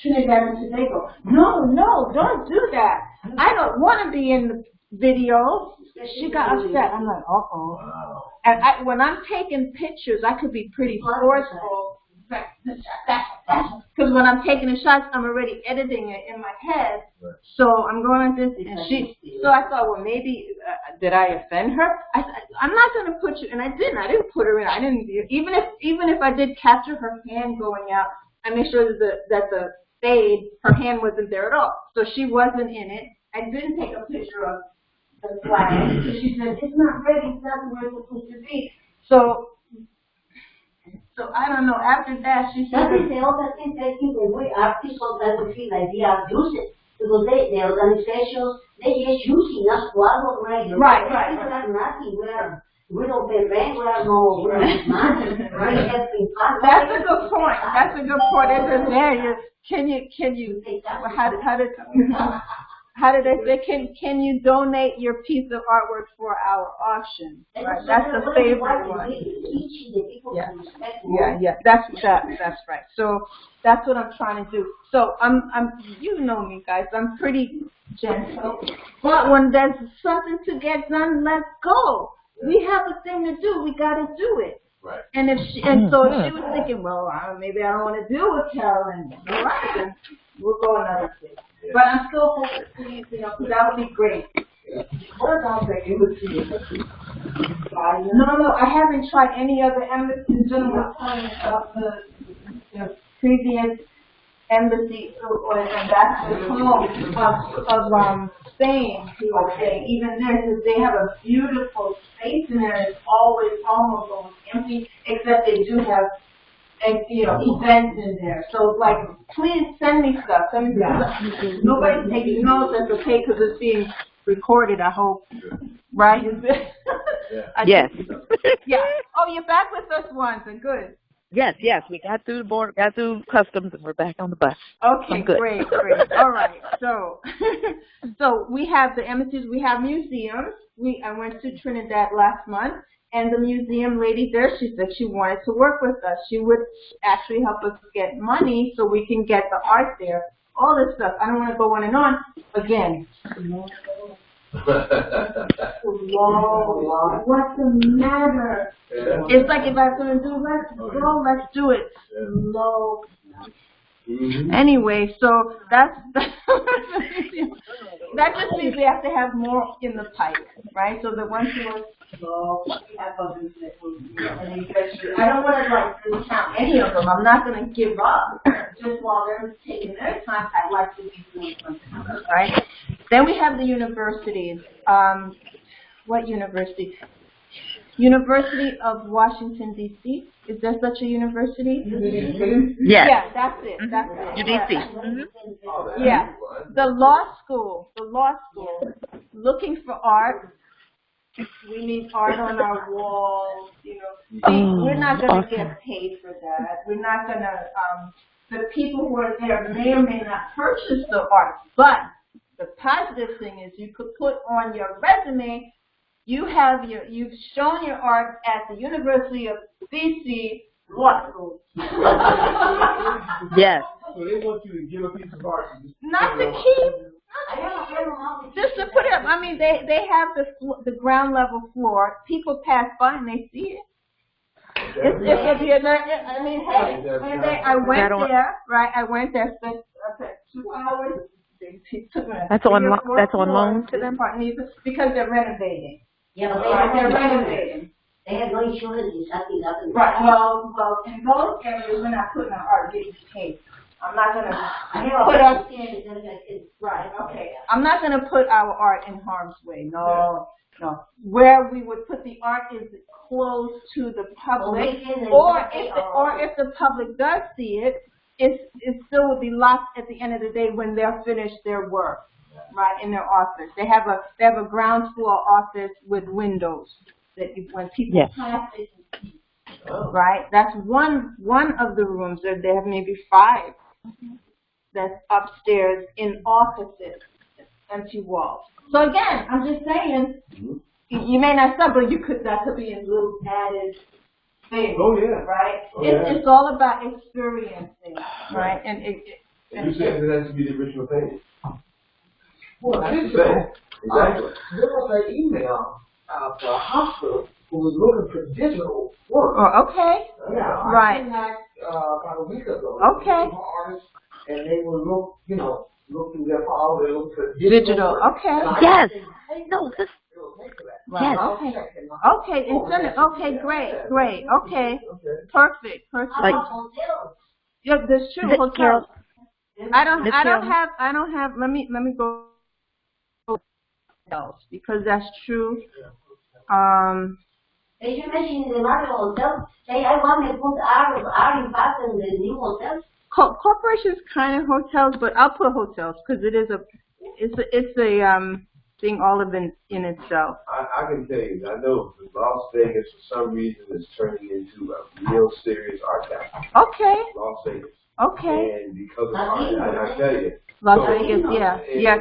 S1: Trinidad and Tobago. No, don't do that. I don't want to be in the video. She got upset. I'm like, uh-oh. And when I'm taking pictures, I could be pretty forceful. Because when I'm taking the shots, I'm already editing it in my head. So I'm going like this, and so I thought, well, maybe, did I offend her? I'm not going to put you, and I didn't put her in. I didn't, even if I did capture her hand going out, I made sure that the fade, her hand wasn't there at all. So she wasn't in it. I didn't take a picture of the flag, because she said, it's not ready, it's not where it's supposed to be. So I don't know, after that, she said...
S3: That is the other thing I think that we artists sometimes we feel like we are used. Because the organizations, they just using us to advertise.
S1: Right.
S3: We are nothing. We don't pay rent, we have no money.
S1: That's a good point. It's there. Can you, how did they say, can you donate your piece of artwork for our auction? Right. That's the favorite one. Yeah. That's right. So that's what I'm trying to do. So I'm you know me, guys. I'm pretty gentle. But when there's something to get done, let's go. We have a thing to do. We got to do it.
S5: Right.
S1: And so if she was thinking, well, maybe I don't want to deal with Carolyn. All right, then we'll go another thing. Yeah. But I'm still hoping, please, because that would be great.
S2: What about the embassy?
S1: No, I haven't tried any other embassy. Gentlemen was telling me about the previous embassy or ambassador's home of Spain. He was saying even there, because they have a beautiful space in there. It's almost empty, except they do have events in there. So, like, please send me stuff. Nobody's taking notes. That's okay, because it's being recorded, I hope. Right?
S4: Yes.
S1: Yeah. Oh, you're back with us once, and good.
S4: Yes. We got through the border, got through customs, and we're back on the bus.
S1: Okay, great. All right. So we have the embassies. We have museums. I went to Trinidad last month. And the museum lady there, she said she wanted to work with us. She would actually help us get money so we can get the art there. All this stuff. I don't want to go on and on. Again. What's the matter? Yeah. It's like if I was going to do, let's do it. Slow. Mm-hmm. Anyway, so that just means we have to have more in the pipe, right? So the ones who are slow, we have others that will, I don't want to discount any of them. I'm not going to give up. Just while they're taking their time, I'd like to be doing something, right? Then we have the universities. What university? University of Washington, D.C. Is there such a university?
S4: Yes.
S1: Yeah, that's it.
S4: UDC.
S1: Mm-hmm. Yeah. The law school. Looking for art. We need art on our walls. We're not going to get paid for that. We're not going to. The people who are there may or may not purchase the art, but the positive thing is you could put on your resume. You've shown your art at the University of D.C. Law School.
S4: Yes.
S2: So they want you to give a piece of art.
S1: Not to keep. Just to put it up. I mean, they have the ground level floor. People pass by and they see it. I went there, right? I went there, spent 2 hours
S4: That's on loan to them?
S1: Because they're renovating.
S3: Yeah, but
S1: They're renovating.
S3: they have no insurance if something happens.
S1: Right, well, in those areas, we're not putting our art getting paid. I'm not gonna put us in, right, okay. I'm not gonna put our art in harm's way, no. Where we would put the art is close to the public, or if the public does see it, it still would be locked at the end of the day when they're finished their work, right, in their office. They have a ground floor office with windows that when people pass, they can see. Right, that's one of the rooms. They have maybe 5 that's upstairs in offices, empty walls. So again, I'm just saying, you may not sub, but that could be a little added thing.
S5: Oh yeah.
S1: Right?
S5: Oh, yeah.
S1: It's all about experiencing, right? And
S5: you said that has to be the original thing.
S2: Well, I did
S5: say. Exactly.
S2: There was an email out to a hospital who was looking for digital work.
S1: Oh, okay.
S2: Yeah,
S1: Right.
S2: I seen that about a week ago.
S1: Okay.
S2: Artists, and they would look through their file, they look for
S1: Digital.
S2: work.
S1: Okay.
S4: Yes. No, this.
S1: Right.
S4: Yes.
S1: Okay. Okay. Great. Okay. Perfect.
S4: Like,
S1: Yeah, that's true. Hotels. I don't have. Let me go. Hotels, because that's true.
S3: They should mention the Marvel hotel. Say, I want to put our impact in the new hotels.
S1: Corporations kind of hotels, but I'll put hotels because it's a thing all of in itself.
S5: I can tell you, I know Las Vegas for some reason is turning into a real serious art capital.
S1: Okay.
S5: Las Vegas.
S1: Okay.
S5: And because of art, I tell you.
S1: Las Vegas,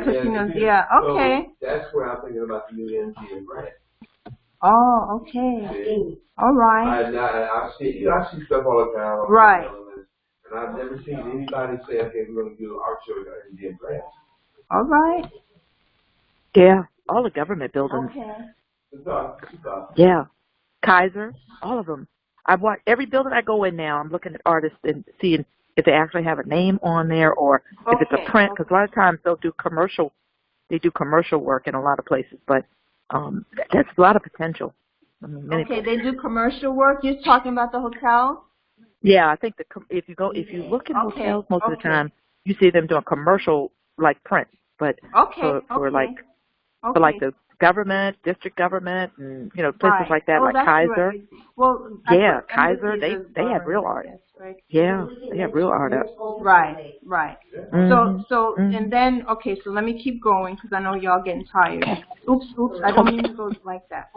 S1: casinos, okay.
S5: So that's where I'm thinking about the new MGM brand.
S1: Oh, okay. All right.
S5: I see stuff all the time.
S1: Right.
S5: And I've never seen anybody say, okay, we're going to do an art show at MGM brand.
S1: All right.
S4: Yeah, all the government buildings.
S1: Okay.
S5: It's up.
S4: Yeah, Kaiser, all of them. I've watched every building I go in now. I'm looking at artists and seeing if they actually have a name on there or if it's a print. Because a lot of times they'll do commercial. They do commercial work in a lot of places, but that's a lot of potential. I mean,
S1: they do commercial work. You're talking about the hotel?
S4: Yeah, I think if you look in hotels most of the time, you see them doing commercial like print, but for like the government, district government, and places like that, like Kaiser.
S1: Right. Well,
S4: Kaiser, they have real art.
S1: Right.
S4: Yeah, they have real art.
S1: Right.
S4: Mm-hmm.
S1: So and then so let me keep going because I know y'all getting tired. Oops, I don't mean to go like that.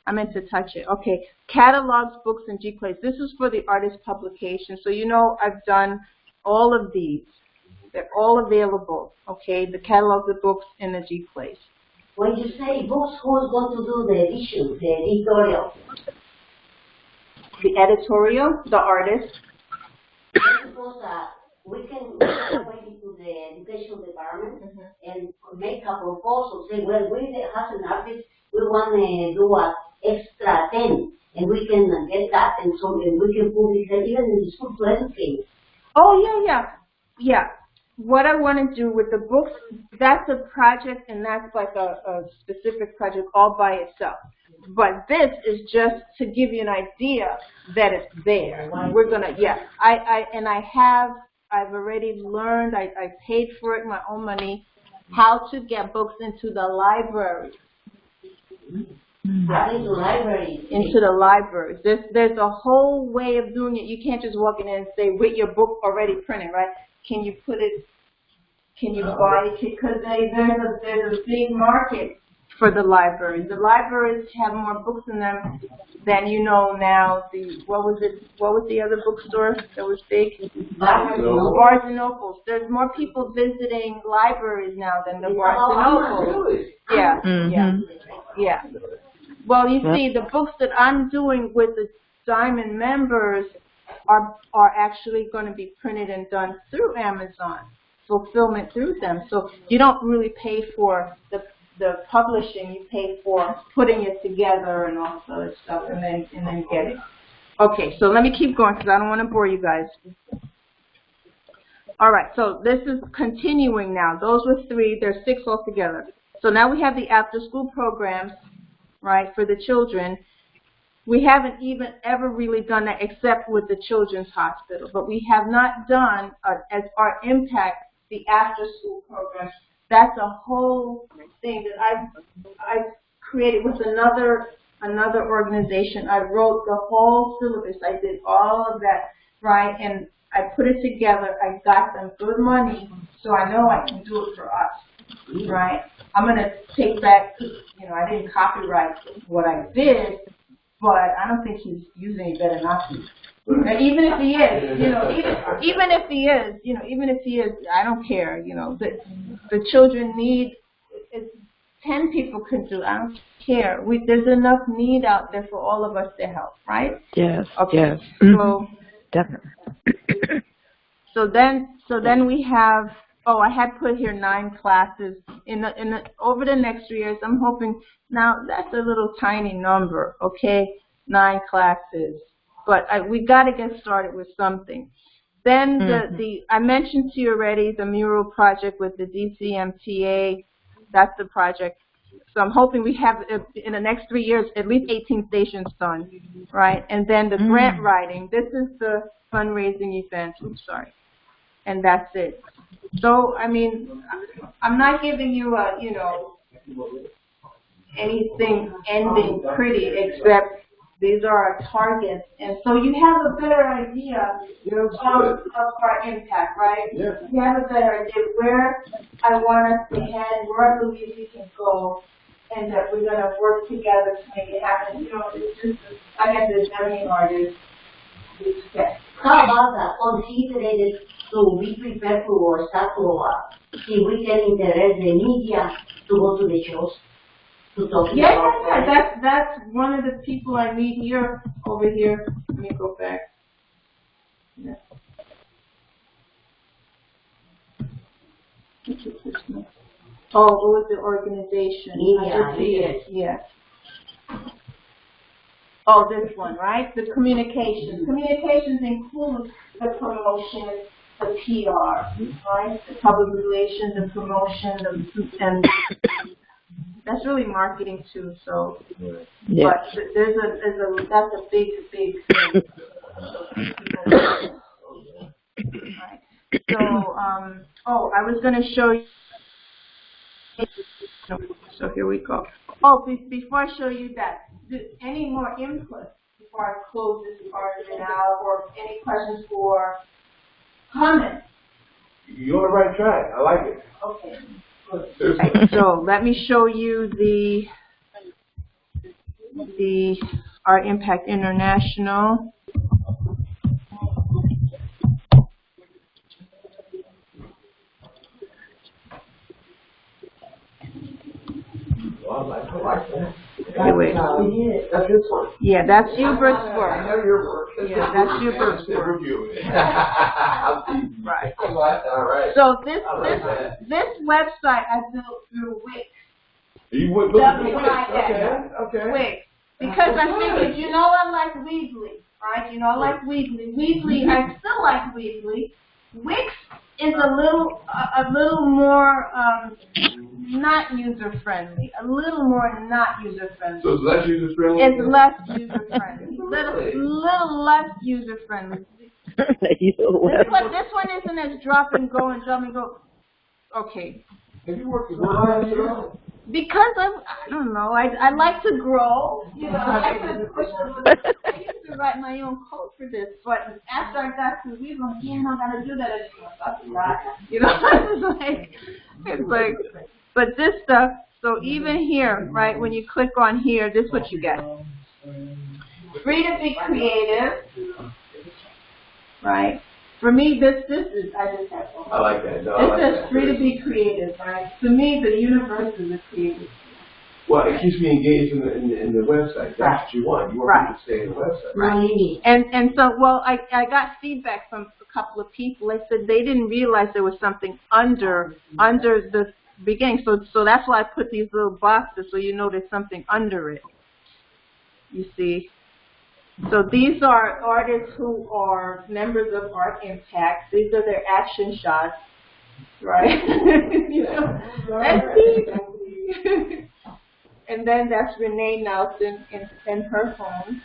S1: I meant to touch it. Okay, catalogs, books, and G-plays. This is for the artist publication. So I've done all of these. They're all available. Okay, the catalogs, the books, and the G-plays.
S3: When you say books, who's going to do the edition, the editorial?
S1: The editorial, the artist.
S3: Because we can go into the education department and make a proposal. Say, well, we have an artist, we want to do an extra 10, and we can get that, and we can publish it even in the school to educate.
S1: Oh, yeah. What I want to do with the books, that's a project, and that's like a specific project all by itself. But this is just to give you an idea that it's there. We're gonna, I've already learned. I paid for it my own money. How to get books into the library. Into the libraries. There's a whole way of doing it. You can't just walk in and say, with your book already printed, right? Can you put it? Can you buy it? Because there's a big market for the libraries. The libraries have more books in them than now. What was the other bookstore that was big? Barnes and Noble. There's more people visiting libraries now than the Barnes and Noble.
S5: Really?
S1: Yeah. Well, you see, the books that I'm doing with the Diamond members are actually going to be printed and done through Amazon, fulfillment through them. So you don't really pay for the publishing, you pay for putting it together and all this other stuff, and then get it. Okay, so let me keep going because I don't want to bore you guys. All right, so this is continuing now. Those were 3. There's 6 altogether. So now we have the after-school programs, right, for the children. We haven't even ever really done that except with the Children's Hospital. But we have not done, as our impact, the after-school programs. That's a whole thing that I've created with another organization. I wrote the whole syllabus. I did all of that, right? And I put it together. I got them good money, so I know I can do it for us, right? I'm going to take back, I didn't copyright what I did, but I don't think he's using it better not to. And even if he is, even if he is, I don't care. The children need. 10 people can do. I don't care. There's enough need out there for all of us to help, right?
S4: Yes.
S1: Okay.
S4: Yes.
S1: So
S4: definitely.
S1: So then we have. Oh, I had put here 9 classes over the next 3 years. I'm hoping now that's a little tiny number. Okay, 9 classes. But we got to get started with something. Then I mentioned to you already the mural project with the DCMTA. That's the project. So I'm hoping we have in the next 3 years at least 18 stations done, right? And then the grant writing. This is the fundraising event. Oops, sorry. And that's it. So I mean, I'm not giving you anything ending pretty except. These are our targets, and so you have a better idea of our impact, right?
S5: Yeah.
S1: You have a better idea where I want us to head and where I believe we can go, and that we're going to work together to make it happen. It's just, I guess it's very hard to expect.
S3: How about that? Consider to be prepared to start to see we can interest the media to go to the shows.
S1: Yeah. That's one of the people I meet here, over here. Let me go back. Yeah. Oh, what was the organization? Yes. Oh, this one, right? The communications. Communications includes the promotion, the PR, right? The public relations, the promotion, and that's really marketing too. So,
S4: yeah.
S1: But that's a big thing. Right. So, I was going to show you. So here we go. Oh, before I show you that, any more input before I close this part of it out, or any questions or comments?
S5: You're on the right track. I like it.
S1: Okay. Right, so let me show you our Impact International.
S5: I like that.
S1: Okay, wait.
S5: That's his one.
S1: Yeah, that's Hubert's
S5: I
S1: work.
S5: know your work.
S1: Yeah, that's Hubert's work. Right.
S5: All right.
S1: So this website I built through Wix.
S5: You would look at Wix. Okay.
S1: Wix. Because I figured, I like Weebly, right? I like Weebly. Weebly, I still like Weebly. Wix is a little more not user-friendly. A little more not user-friendly.
S5: So it's less user-friendly?
S1: It's less user-friendly. Little less user-friendly. This one isn't as drop and go. Okay.
S5: Have you worked with one?
S1: Because I don't know, I like to grow, I used to write my own code for this, but after I got to Weave, I'm like, I gotta do that anymore. It's like, but this stuff, so even here, right, when you click on here, this is what you get. Free to be creative, right? For me, this is, I just have one.
S5: I like that.
S1: This says free to be creative, right? To me, the universe is a creative.
S5: Well, it keeps me engaged in the website. That's what you want. You want people to stay in the website.
S1: Right. And so, I got feedback from a couple of people. They said they didn't realize there was something under the beginning. So that's why I put these little boxes so there's something under it. You see? So these are artists who are members of Art Impact. These are their action shots, right? You know, that's me. And then that's Renee Nelson in her home.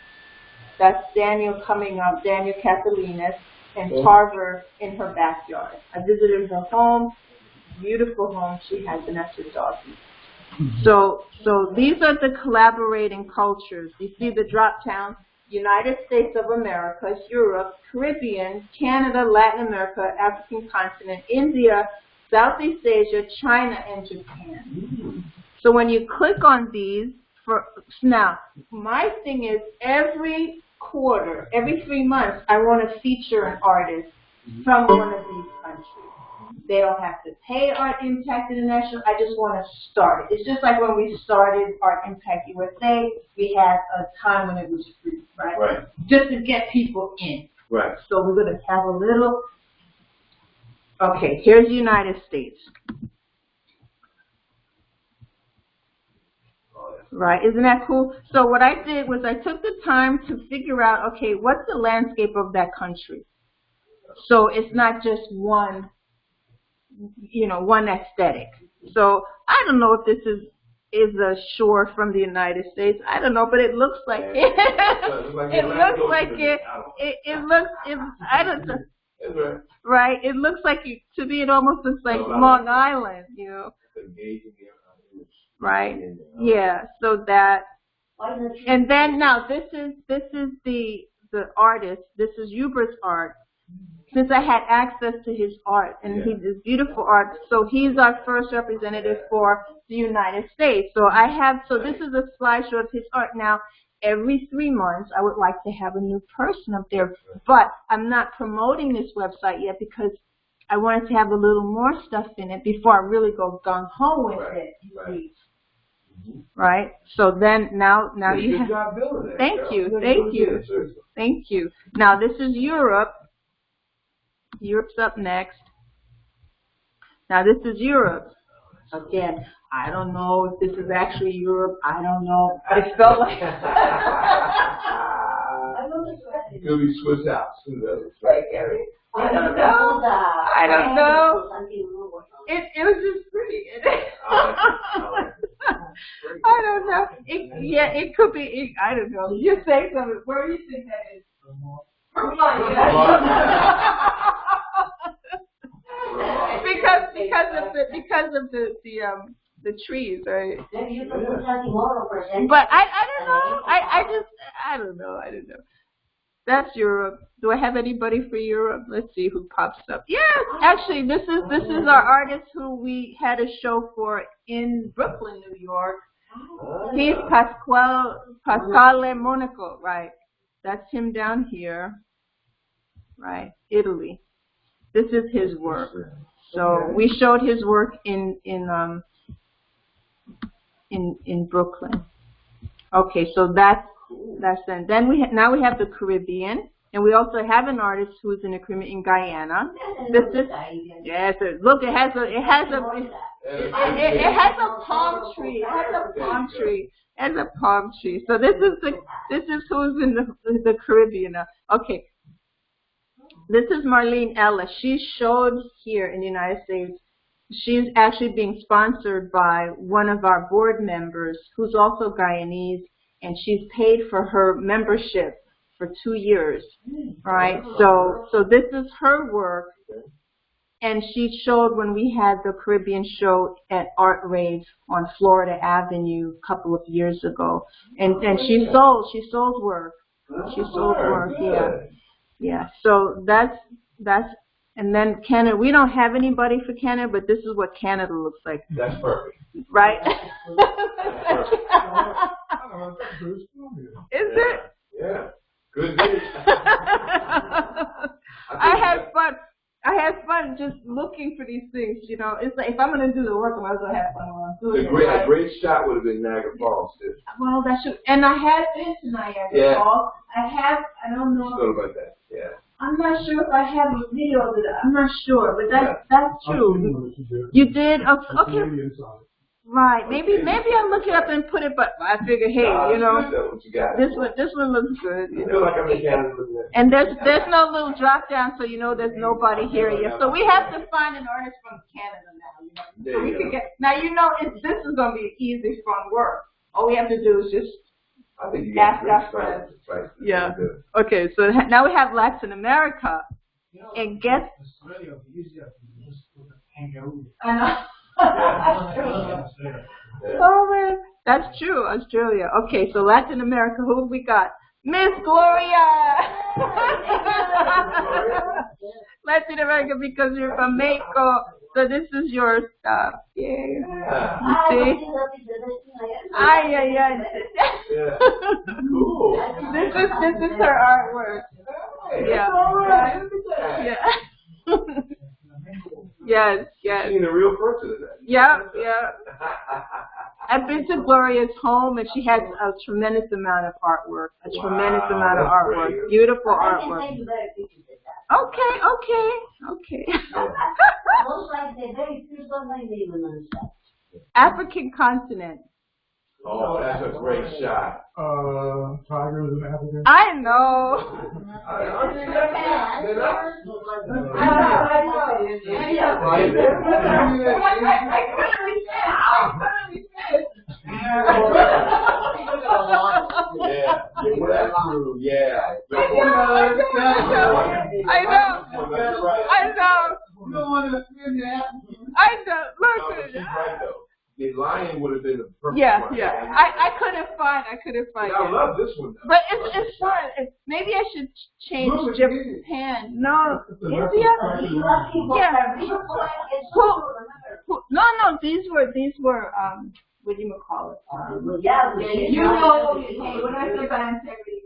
S1: That's Daniel coming up, Daniel Catalinas, and Tarver in her backyard. I visited her home, beautiful home she has, and that's her dog. So these are the collaborating cultures. You see the drop down: United States of America, Europe, Caribbean, Canada, Latin America, African continent, India, Southeast Asia, China, and Japan. So when you click on these, now my thing is every quarter, every 3 months, I want to feature an artist from one of these countries. They don't have to pay Art Impact International. I just want to start it. It's just like when we started Art Impact USA, we had a time when it was free, right?
S5: Right.
S1: Just to get people in.
S5: Right.
S1: So we're going to have a little. Okay, here's the United States. Right, isn't that cool? So what I did was I took the time to figure out, okay, what's the landscape of that country? So it's not just one, you know, one aesthetic. So I don't know if this is a shore from the United States. I don't know, but it looks like it. It looks like it. It looks. I don't know. Right. It looks like to me. It almost looks like Long Island. You know. Right. Yeah. So that. And then now this is the artist. This is Hubert's art. Since I had access to his art, and he does beautiful art, so he's our first representative for the United States. So this is a slideshow of his art. Now, every 3 months, I would like to have a new person up there, but I'm not promoting this website yet because I wanted to have a little more stuff in it before I really go gung-ho with it, you see. Right? So then, now you have... Thank you. Now, this is Europe. Europe's up next. Now this is Europe. Again, I don't know if this is actually Europe. I don't know. It felt like
S5: It'll be Swiss Alps.
S1: I don't know. It was just pretty. I don't know. It could be. I don't know. You say something. Where do you think that is? because of the trees, right? But I don't know. I don't know. That's Europe. Do I have anybody for Europe? Let's see who pops up. Yes, actually, this is our artist who we had a show for in Brooklyn, New York. He's Pasquale Monaco, right? That's him down here, right? Italy. This is his work. So we showed his work in Brooklyn. Okay, so that's then. Then now we have the Caribbean, and we also have an artist who's in the Caribbean in Guyana. This is look, it has a palm tree. It has a palm tree. So this is who's in the Caribbean now. Okay. This is Marlene Ellis. She showed here in the United States. She's actually being sponsored by one of our board members who's also Guyanese, and she's paid for her membership for 2 years, right? So this is her work, and she showed when we had the Caribbean show at Art Rave on Florida Avenue a couple of years ago, and she sold work. She sold work, yeah. Yeah, so that's, and then Canada, we don't have anybody for Canada, but this is what Canada looks like.
S5: That's perfect.
S1: Right? Is it?
S5: Yeah. Good news.
S1: I had fun just looking for these things, you know. It's like, if I'm going to do the work, I might as well have fun while I'm doing it.
S5: A great shot would have been Niagara Falls, too.
S1: Well, that should, and I have been to Niagara Falls. I don't know.
S5: What about that? Yeah.
S1: I'm not sure if I have a video of it. I'm not sure, but that's true. You did? Okay. Right. Maybe I'll look it up and put it, but I figure, hey, you know, this one looks good. You know?
S5: I feel like I'm in Canada.
S1: And there's no little drop down, so you know there's nobody here yet. So we have to find an artist from Canada now. You know? So we can get now. You know, this is gonna be easy, fun work. All we have to do is just ask our friends. Yeah. Okay. So now we have Latin America, and guess. I know. Oh man, that's true. Australia. Okay, so Latin America. Who have we got? Miss Gloria. Latin America, because you're from Mexico. So this is your stuff. Yeah. You see? Yeah.
S5: Cool.
S1: This is her artwork. Yeah. Yes.
S5: Seeing a real person in that.
S1: Yeah. I've been to Gloria's home, and she has a tremendous amount of artwork. Great. Beautiful artwork. Okay. African continent.
S5: Oh, that's a great shot.
S6: Tigers in Africa.
S1: I know. Look.
S5: The lion would have been the perfect one.
S1: I couldn't find
S5: I love this one.
S1: But it's fun. Maybe I should change Japan. No, India. Yeah. No. These were what do you call it? You know when I say about integrity.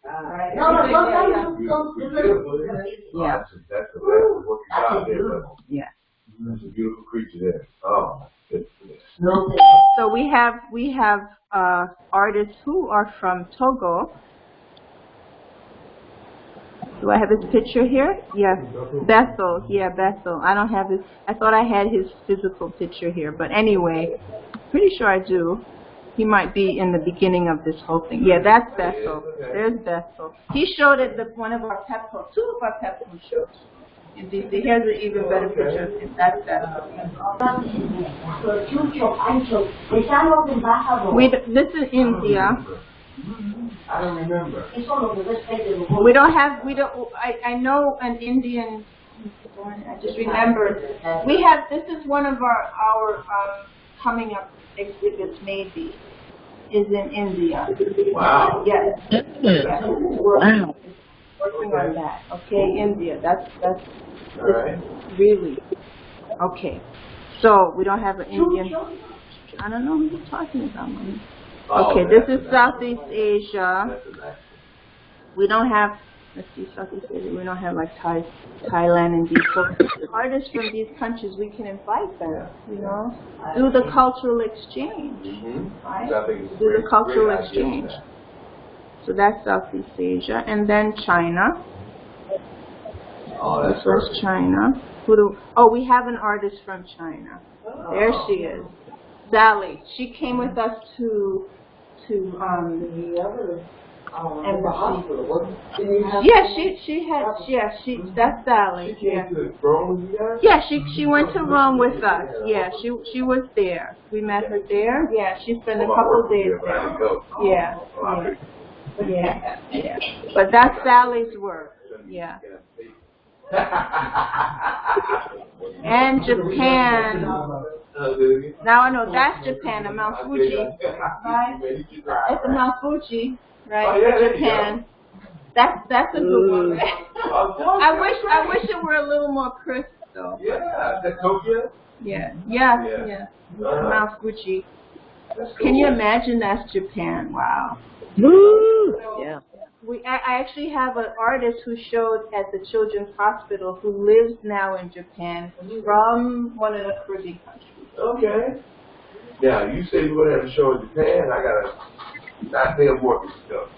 S1: Right. Yeah.
S5: That's a working job there.
S1: Yeah.
S5: That's a beautiful creature there. Oh.
S1: So we have artists who are from Togo. Do I have his picture here? Yes. Bethel. Yeah, Bethel. I don't have his. I thought I had his physical picture here, but anyway, pretty sure I do. He might be in the beginning of this whole thing. Yeah, that's Bethel. There's Bethel. He showed it at one of our pep two of our pep shows. Here's an even better picture. That's Bethel. This is India.
S5: I don't remember.
S1: I know an Indian. I just remembered. This is one of our coming up exhibits. Maybe is in India.
S5: Wow.
S1: Yes.
S4: Wow.
S1: Working on that. Okay, India. That's
S5: right.
S1: Really okay. So we don't have an Indian. I don't know who you're talking about, Mommy. Okay, this is Southeast Asia. We don't have. Let's see, Southeast Asia. We don't have like Thailand and these. So artists from these countries, we can invite them. You know, do the cultural exchange. Right? Do the cultural exchange. So that's Southeast Asia, and then China. This was China. We have an artist from China. There she is, Sally. She came with us to that's Sally. Yeah, she went to Rome with us. Yeah, she was there. We met her there. Yeah, she spent a couple of days there. Yeah. But that's Sally's work. Yeah. And Japan. Now I know that's Japan, the Mount Fuji, right? It's the Mount Fuji, right? Japan. That's a good one. I wish it were a little more crisp though.
S5: Yeah, the Tokyo.
S1: Yeah. Mount Fuji. Can you imagine that's Japan? Wow.
S4: Woo! Yeah.
S1: I actually have an artist who showed at the Children's Hospital who lives now in Japan from one of the Caribbean countries.
S5: Okay. Now, you say we're going to have a show in Japan. I think I'm working stuff.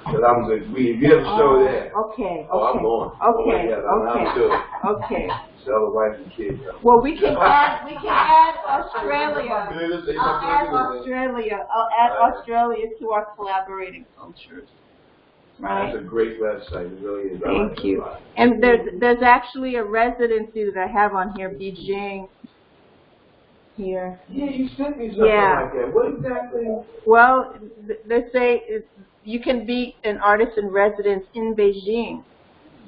S5: Because I'm going to, if you have a show there,
S1: Okay.
S5: I'm going.
S1: Okay.
S5: I'm doing it.
S1: Okay.
S5: Sell the wife and kids.
S1: Well, we can add Australia. I'll add Australia to our collaborating cultures. Right.
S5: That's a great website. It really is.
S1: Thank you. And there's actually a residency that I have on here, Beijing. Here.
S5: Yeah, you sent me something like that. What exactly?
S1: Well, they say you can be an artist in residence in Beijing,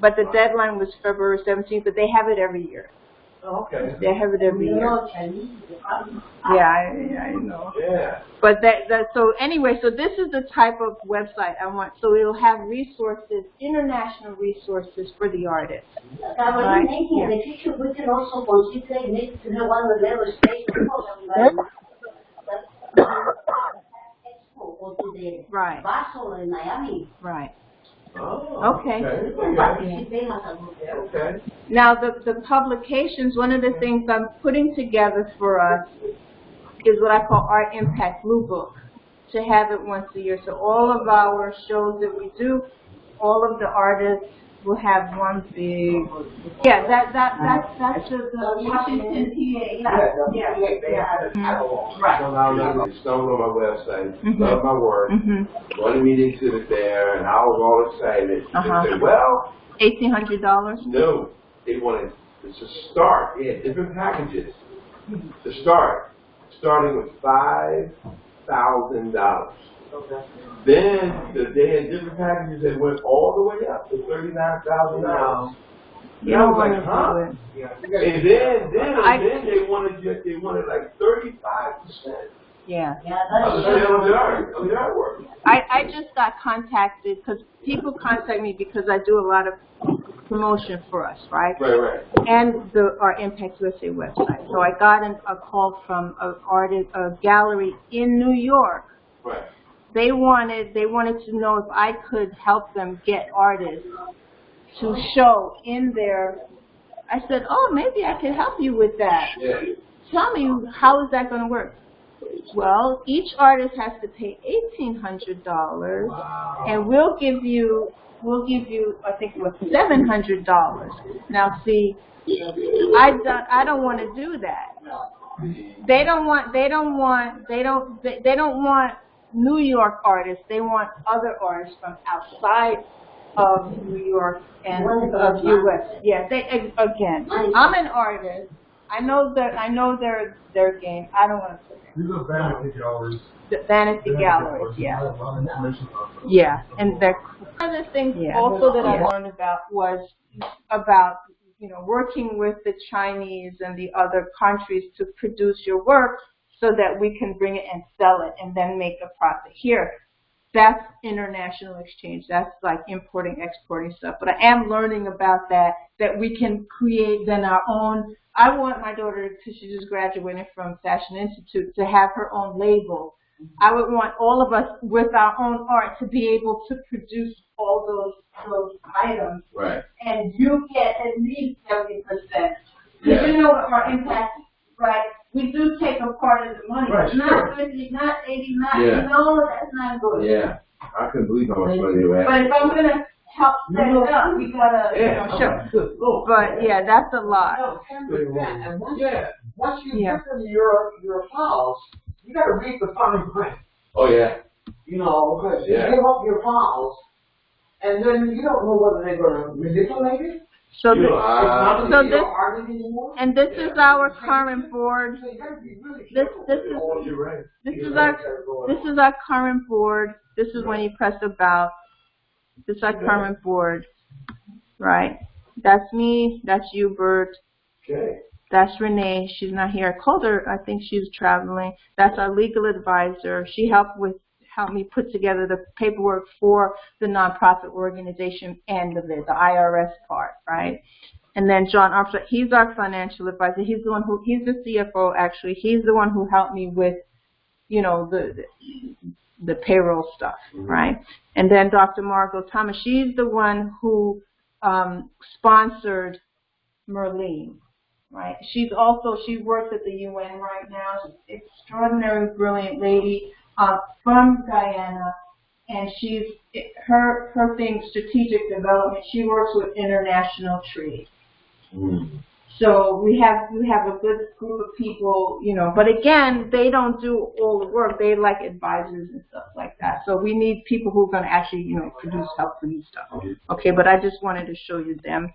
S1: but the deadline was February 17th, but they have it every year.
S5: Oh, okay.
S1: They have it every year. Yeah, I know.
S5: Yeah.
S1: But so anyway, so this is the type of website I want. So it'll have resources, international resources for the artists.
S3: Right? In the future, we can also consider maybe to have one of the level station expo or to the Basel in Miami.
S1: Right.
S5: Oh,
S1: okay.
S5: Okay.
S1: Now the publications, one of the things I'm putting together for us is what I call Art Impact Blue Book, to have it once a year. So all of our shows that we do, all of the artists will have one big, that's the Washington PA.
S5: Right. So now they stumbled on my website, love my work, wanted me to exhibit there, and I was all excited. They said, well,
S1: $1,800?
S5: No, they wanted to start. They had different packages to start, starting with $5,000. Okay. Then they had different packages that went all the way up to $39,000.
S1: Yeah, I was like, huh?
S5: And then they wanted like 35%.
S1: Yeah.
S5: Of the artwork.
S1: I just got contacted because people contact me because I do a lot of promotion for us, right?
S5: Right.
S1: And our Impact USA website. So I got a call from a gallery in New York.
S5: Right.
S1: They wanted to know if I could help them get artists to show in their. I said, oh, maybe I could help you with that.
S5: Yeah.
S1: Tell me, how is that going to work? Well, each artist has to pay $1,800, and we'll give you, I think it was $700. Now, see, I don't want to do that. They don't want New York artists. They want other artists from outside of New York and of U.S. Yeah, again, I'm an artist. I know their game. I don't want to play it.
S6: These are vanity galleries.
S1: Vanity galleries, yeah. Yeah, and they're cool. One of the things also that I learned about was about working with the Chinese and the other countries to produce your work so that we can bring it and sell it and then make a profit here. That's international exchange. That's like importing, exporting stuff. But I am learning about that we can create then our own. I want my daughter, because she just graduated from Fashion Institute, to have her own label. I would want all of us with our own art to be able to produce all those items.
S5: Right.
S1: And you get at least 70%. Because you know what our impact, right? We do take a part of the money.
S5: Right,
S1: not 50, not 89.
S5: Yeah.
S1: No, that's not good.
S5: Yeah. I couldn't believe how much money they were.
S1: But if I'm going to help set it up, we got to show. But yeah, that's a lot.
S2: No, 10%. And once you put them in your files, you got to read the fine print.
S5: Oh yeah.
S2: Because you give up your files, and then you don't know whether they're going to manipulate it.
S1: So
S2: this is
S1: our current board. This is our current board. This is when you press about. This is our current board, right? That's me. That's you, Bert.
S5: Okay.
S1: That's Renee. She's not here. I called her. I think she's traveling. That's our legal advisor. She helped me put together the paperwork for the nonprofit organization end of it, the IRS part, right? And then John Armstrong, he's our financial advisor. He's the CFO actually. He's the one who helped me with, the payroll stuff, right? And then Dr. Margot Thomas, she's the one who sponsored Merlene, right? She works at the UN right now. She's an extraordinary, brilliant lady. From Guyana, and her thing, strategic development. She works with international trade. So we have a good group of people, you know, but again, they don't do all the work. They like advisors and stuff like that. So we need people who are going to actually, you know, help produce stuff. Okay, but I just wanted to show you them.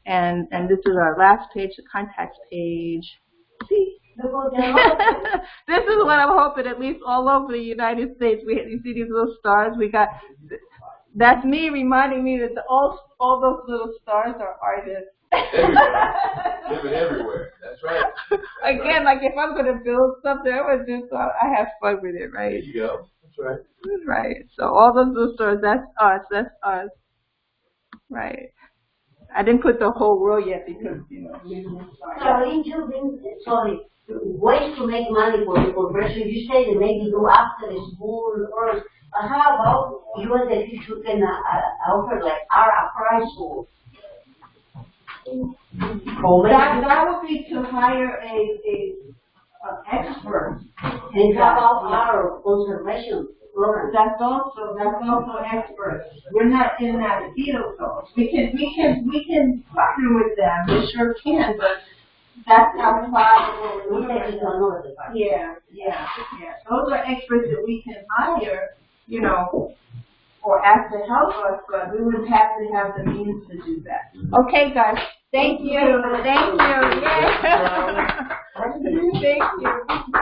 S1: And this is our last page, the contacts page. See? This is what I'm hoping, at least all over the United States. You see these little stars? We got, that's me reminding me that all those little stars are artists.
S5: Everywhere. Living everywhere. That's right.
S1: Again, like if I'm going to build something, I would do so I have fun with it, right?
S5: There you go. That's right.
S1: Right. So all those little stars, that's us. That's us. Right. I didn't put the whole world yet because, you know,
S3: sorry, ways to make money for the corporation. You say that maybe do after the school, or how about you and the future can offer like a prize school?
S1: That would be to hire a expert.
S3: And how about our conservation program?
S1: That's also experts. We're not in that field though. We can partner with them. We sure can, but that's outside. Yeah. Those are experts that we can hire, you know, or ask to help us, but we would have to have the means to do that. Okay, guys. Thank you. Thank you. Yeah. Thank you.